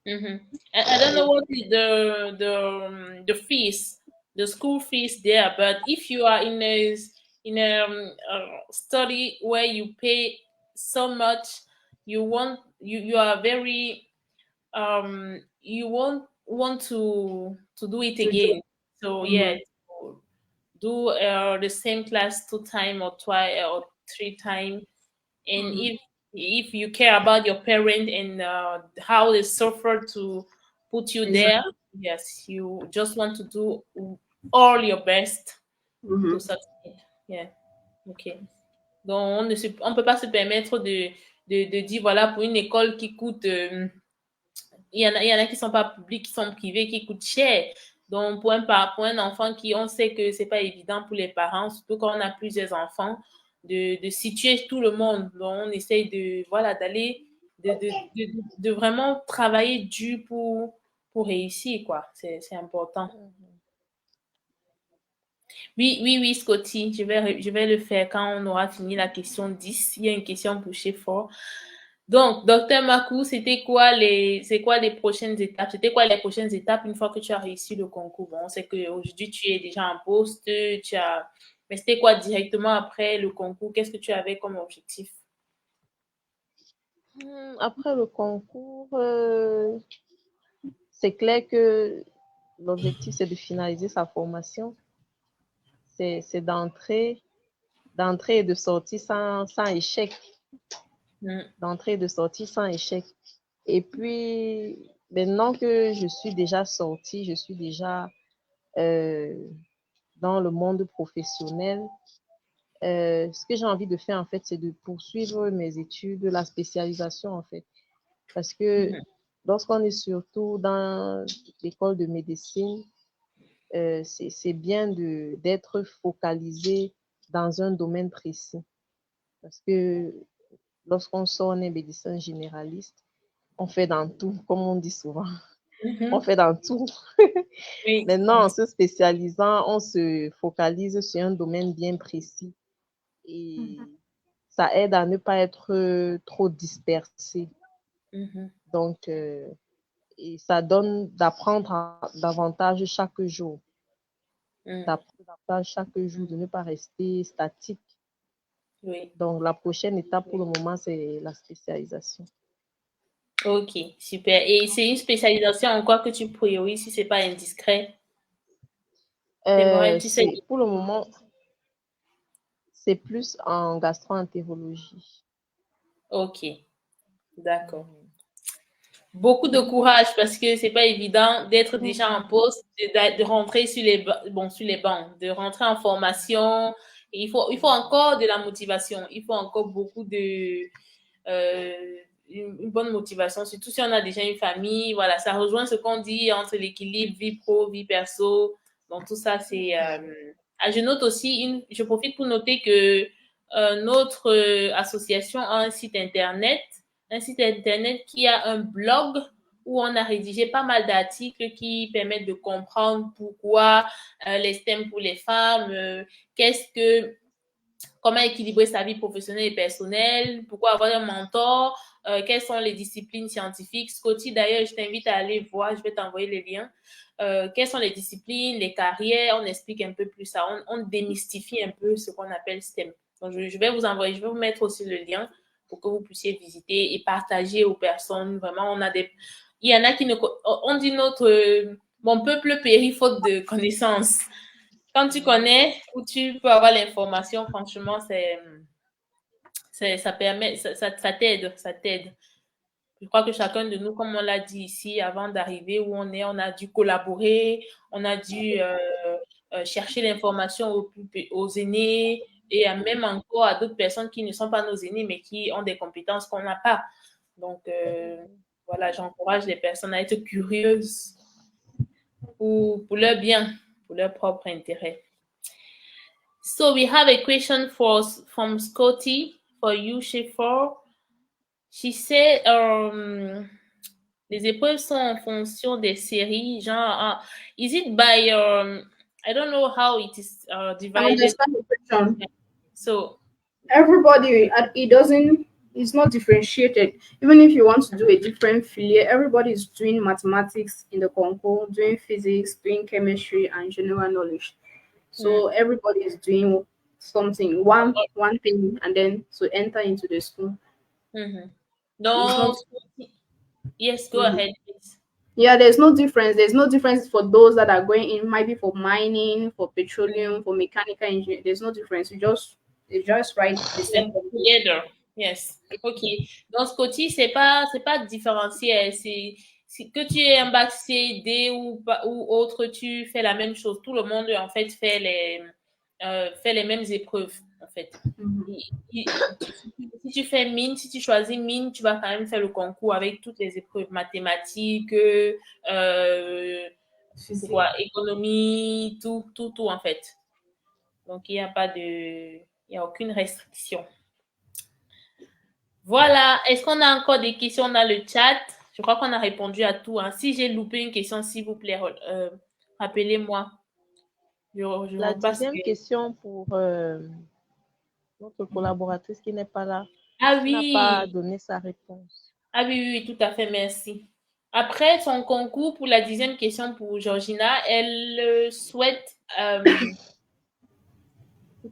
mhm. I don't know what is the fees, the school fees there, but if you are in a study where you pay so much, you are very you won't want to do it To join. again. So yeah, Mhm. do the same class 2 times or twice or 3 times. And Mhm. if you care about your parent and how they suffer to put you there, Exactly. yes, you just want to do all your best to Mhm. succeed. Yeah, ok. Donc on peut pas se permettre de dire voilà pour une école qui coûte il y en a qui sont pas publics, qui sont privés, qui coûtent cher. Donc, pour un enfant qui, on sait que c'est pas évident pour les parents, surtout quand on a plusieurs enfants, de situer tout le monde. Donc, on essaye voilà, de vraiment travailler dur pour réussir, quoi. C'est important. Oui, oui, oui, Scotty, je vais le faire quand on aura fini la question 10. Il y a une question pour chez Fort. Donc, docteur Makou, c'est quoi les prochaines étapes? C'était quoi les prochaines étapes une fois que tu as réussi le concours? Bon, on sait qu'aujourd'hui, tu es déjà en poste, mais c'était quoi directement après le concours? Qu'est-ce que tu avais comme objectif? Après le concours, c'est clair que l'objectif, c'est de finaliser sa formation. C'est d'entrer et de sortir sans échec. d'entrée et de sortie sans échec. Et puis, maintenant que je suis déjà sortie, je suis déjà euh, dans le monde professionnel, ce que j'ai envie de faire, en fait, c'est de poursuivre mes études, la spécialisation, en fait. Parce que lorsqu'on est surtout dans l'école de médecine, c'est bien d'être focalisé dans un domaine précis. Parce que lorsqu'on sort, on est médecin généraliste, on fait dans tout, comme on dit souvent. On fait dans tout. Oui. Maintenant, en se spécialisant, on se focalise sur un domaine bien précis et ça aide à ne pas être trop dispersé. Donc, et ça donne d'apprendre davantage chaque jour. D'apprendre davantage chaque jour, de ne pas rester statique. Oui. Donc, la prochaine étape pour le moment, c'est la spécialisation. Ok, super. Et c'est une spécialisation en quoi que tu priorises si c'est pas indiscret? Tu sais. Pour le moment, c'est plus en gastro-entérologie. Ok, d'accord. Beaucoup de courage parce que c'est pas évident d'être déjà en poste, de rentrer sur sur les bancs, de rentrer en formation. Et il faut encore de la motivation. Il faut encore beaucoup euh, une bonne motivation, surtout si on a déjà une famille. Voilà, ça rejoint ce qu'on dit entre l'équilibre vie pro, vie perso. Donc tout ça, c'est. Je note aussi je profite pour noter que notre association a un site internet qui a un blog où on a rédigé pas mal d'articles qui permettent de comprendre pourquoi les STEM pour les femmes, comment équilibrer sa vie professionnelle et personnelle, pourquoi avoir un mentor, quelles sont les disciplines scientifiques. Scotty, d'ailleurs, je t'invite à aller voir, je vais t'envoyer les liens. Quelles sont les disciplines, les carrières, on explique un peu plus ça, on démystifie un peu ce qu'on appelle STEM. Donc, je vais vous envoyer, je vais vous mettre aussi le lien pour que vous puissiez visiter et partager aux personnes. Vraiment, il y en a qui ne, on dit mon peuple périt faute de connaissances. Quand tu connais ou tu peux avoir l'information, franchement, ça permet, ça t'aide, ça t'aide. Je crois que chacun de nous, comme on l'a dit ici, avant d'arriver où on est, on a dû collaborer, on a dû chercher l'information aux aînés et même encore à d'autres personnes qui ne sont pas nos aînés, mais qui ont des compétences qu'on n'a pas. Donc, voilà, j'encourage les personnes à être curieuses pour leur bien, pour leur propre intérêt. So we have a question from Scotty for you, Shifor. She said, les épreuves sont en fonction des séries, genre, is it by, I don't know how it is I divided. understand the question. So Everybody, it's not differentiated. Even if you want to do a different field, everybody is doing mathematics in the concours, doing physics, doing chemistry, and general knowledge. So everybody is doing something, one thing, and then to enter into the school. It's donc, not. yes, go ahead, please. Yeah, there's no difference. There's no difference for those that are going in, maybe for mining, for petroleum, for mechanical engineering. There's no difference. You just write the same. Together. Yes. OK. Donc, Scotty, c'est pas différencié. C'est que tu aies un bac C, D ou autre, tu fais la même chose. Tout le monde, en fait, fait les mêmes épreuves, en fait. Si tu fais mine, si tu choisis mine, tu vas quand même faire le concours avec toutes les épreuves mathématiques, économie, tout, en fait. Donc, il n'y a aucune restriction. Voilà. Est-ce qu'on a encore des questions dans le chat? Je crois qu'on a répondu à tout. Hein. Si j'ai loupé une question, s'il vous plaît, rappelez-moi. La deuxième question pour notre collaboratrice qui n'est pas là. Ah qui n'a pas donné sa réponse. Ah oui, tout à fait, merci. Après son concours, pour la 10e question pour Georgina, elle souhaite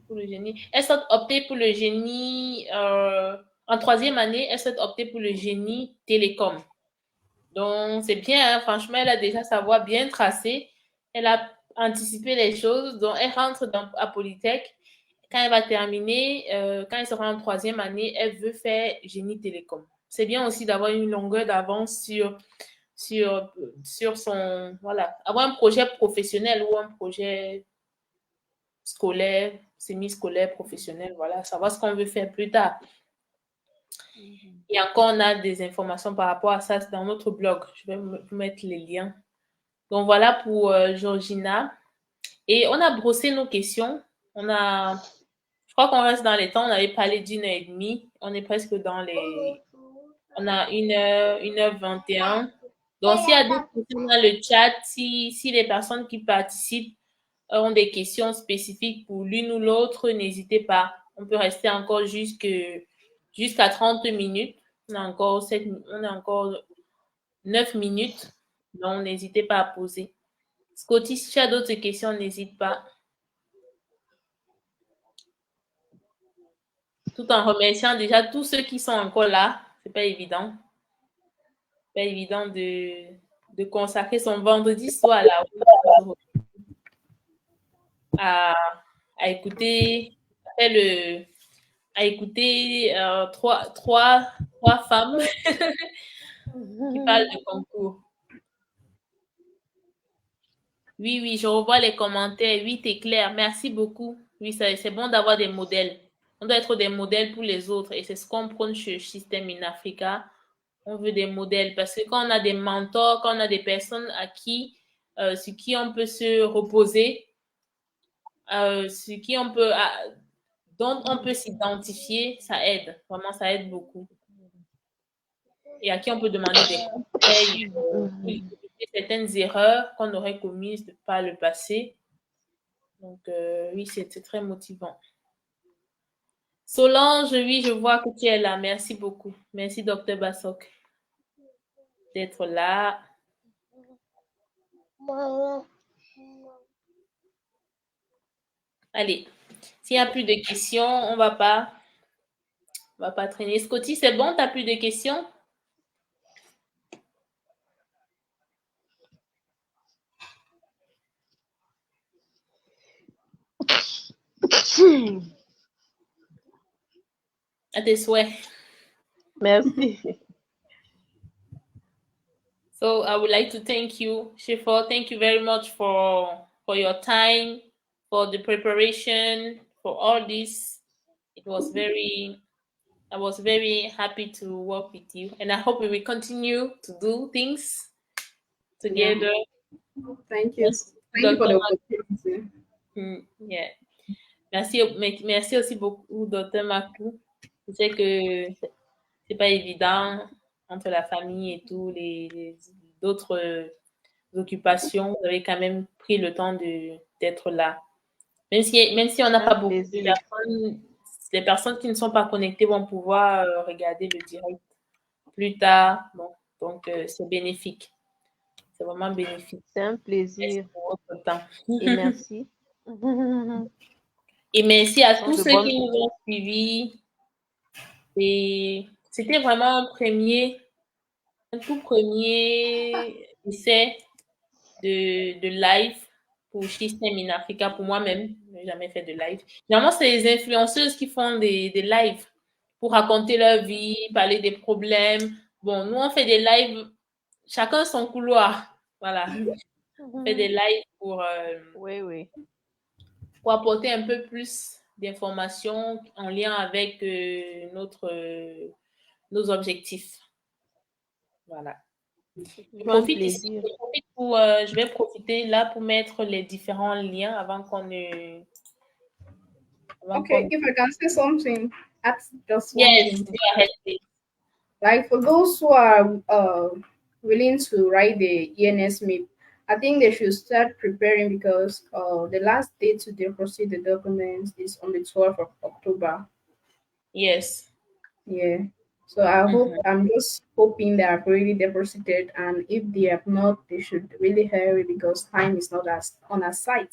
pour le génie. Elle souhaite opter pour le génie en 3e année, elle souhaite opter pour le génie télécom. Donc, c'est bien, hein, franchement, elle a déjà sa voie bien tracée. Elle a anticipé les choses. Donc, elle rentre à Polytech. quand elle va terminer, quand elle sera en 3e année, elle veut faire génie télécom. C'est bien aussi d'avoir une longueur d'avance sur son, voilà, avoir un projet professionnel ou un projet scolaire, semi-scolaire, professionnel, voilà, savoir ce qu'on veut faire plus tard. Et encore, on a des informations par rapport à ça dans notre blog. Je vais vous mettre les liens. Donc, voilà pour Georgina. Et on a brossé nos questions. Je crois qu'on reste dans les temps. On avait parlé d'1h30. On est presque dans les... On a 1h21. Donc, s'il y a d'autres questions dans le chat, si les personnes qui participent ont des questions spécifiques pour l'une ou l'autre, n'hésitez pas. On peut rester encore jusqu'à 30 minutes. On a encore 9 minutes. Donc, n'hésitez pas à poser. Scotty, si tu as d'autres questions, n'hésite pas. Tout en remerciant déjà tous ceux qui sont encore là. C'est pas évident. Pas évident de consacrer son vendredi soir là à écouter trois femmes qui parlent de concours. Oui, je revois les commentaires. Oui, t'es clair. Merci beaucoup. Oui, c'est bon d'avoir des modèles. On doit être des modèles pour les autres et c'est ce qu'on prône chez Système in Africa. On veut des modèles parce que quand on a des mentors, quand on a des personnes sur qui on peut se reposer, dont on peut s'identifier, ça aide. Vraiment, ça aide beaucoup. Et à qui on peut demander des conseils pour éviter certaines erreurs qu'on aurait commises par le passé. Donc, oui, c'est très motivant. Solange, oui, je vois que tu es là. Merci beaucoup. Merci, Dr. Bassok, d'être là. Allez, s'il n'y a plus de questions, on va pas traîner. Scotty, c'est bon? Tu n'as plus de questions? À tes souhaits. Merci. So I would like to thank you, Shifo. Thank you very much for your time, for the preparation, for all this. I was very happy to work with you, and I hope we will continue to do things together. Yeah. Thank you. Thank you for the opportunity. Yeah. Merci aussi beaucoup, Dr. Makou. Je sais que c'est pas évident entre la famille et tout, les d'autres occupations. Vous avez quand même pris le temps d'être là. Même si on n'a pas beaucoup de personnes, les personnes qui ne sont pas connectées vont pouvoir regarder le direct plus tard. Bon, donc, c'est bénéfique. C'est vraiment bénéfique. C'est un plaisir. Merci pour votre temps. Et merci. Et merci à tous ceux qui nous ont suivis. Et c'était vraiment un tout premier essai de live pour Système in Africa, pour moi-même. Je n'ai jamais fait de live. Généralement, c'est les influenceuses qui font des lives pour raconter leur vie, parler des problèmes. Bon, nous, on fait des lives, chacun son couloir. Voilà. On fait des lives pour apporter un peu plus d'informations en lien avec nos objectifs. Voilà. Je vais profiter là pour mettre les différents liens avant qu'on ne... Okay, if I can say something, at just one yes, thing. go ahead, please. Like for those who are willing to write the ENS MIP, I think they should start preparing because the last date to deposit the documents is on the 12th of October. Yes. Yeah. So I'm just hoping they have already deposited, and if they have not, they should really hurry because time is not on our side.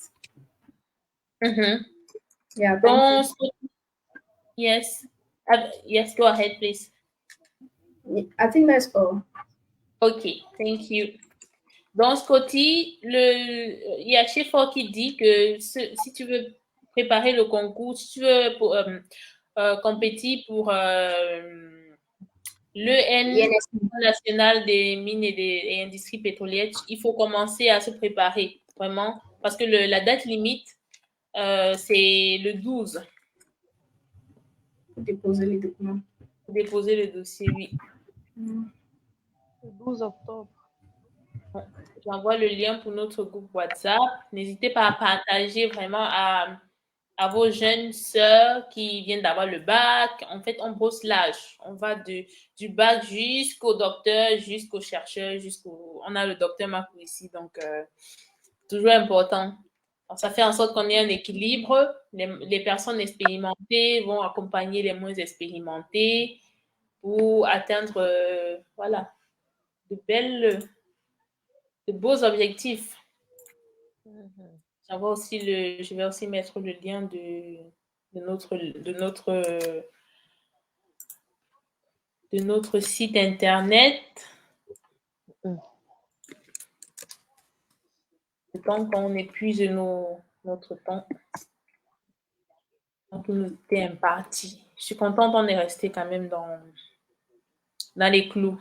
Yeah. Thank you. Yes. Yes, go ahead, please. I think that's all. Okay, thank you. Donc, Scotty, il y a Chefort qui dit que si tu veux préparer le concours, si tu veux compétir pour l'EN national des mines et industries pétrolières, il faut commencer à se préparer, vraiment, parce que la date limite, c'est le 12. Pour déposer les documents. Pour déposer le dossier, oui. Le 12 octobre. J'envoie le lien pour notre groupe WhatsApp. N'hésitez pas à partager vraiment à vos jeunes sœurs qui viennent d'avoir le bac. En fait, on brosse l'âge. On va du bac jusqu'au docteur, jusqu'au chercheur, on a le docteur Macou ici, donc toujours important. Alors, ça fait en sorte qu'on ait un équilibre. Les personnes expérimentées vont accompagner les moins expérimentées pour atteindre, voilà, de beaux objectifs. Je vais aussi mettre le lien de notre site internet. Le temps qu'on épuise notre temps. Donc, nous était imparti. Je suis contente, on est resté quand même dans les clous.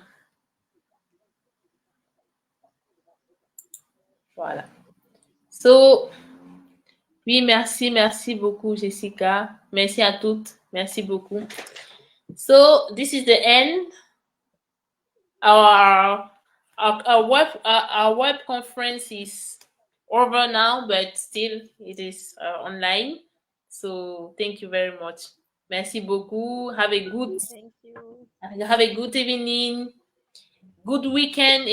Voilà. Oui, merci beaucoup, Jessica. Merci à toutes. Merci beaucoup. So, this is the end. Our web conference is over now, but still it is online. So, thank you very much. Merci beaucoup. Have a good evening. Good weekend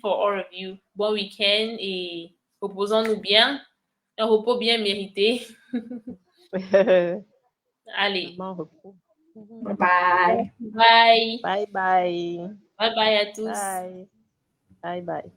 for all of you. Bon week-end et reposons-nous bien. Un repos bien mérité. Allez. Bye-bye. Bye. Bye-bye. Bye-bye à tous. Bye. Bye-bye.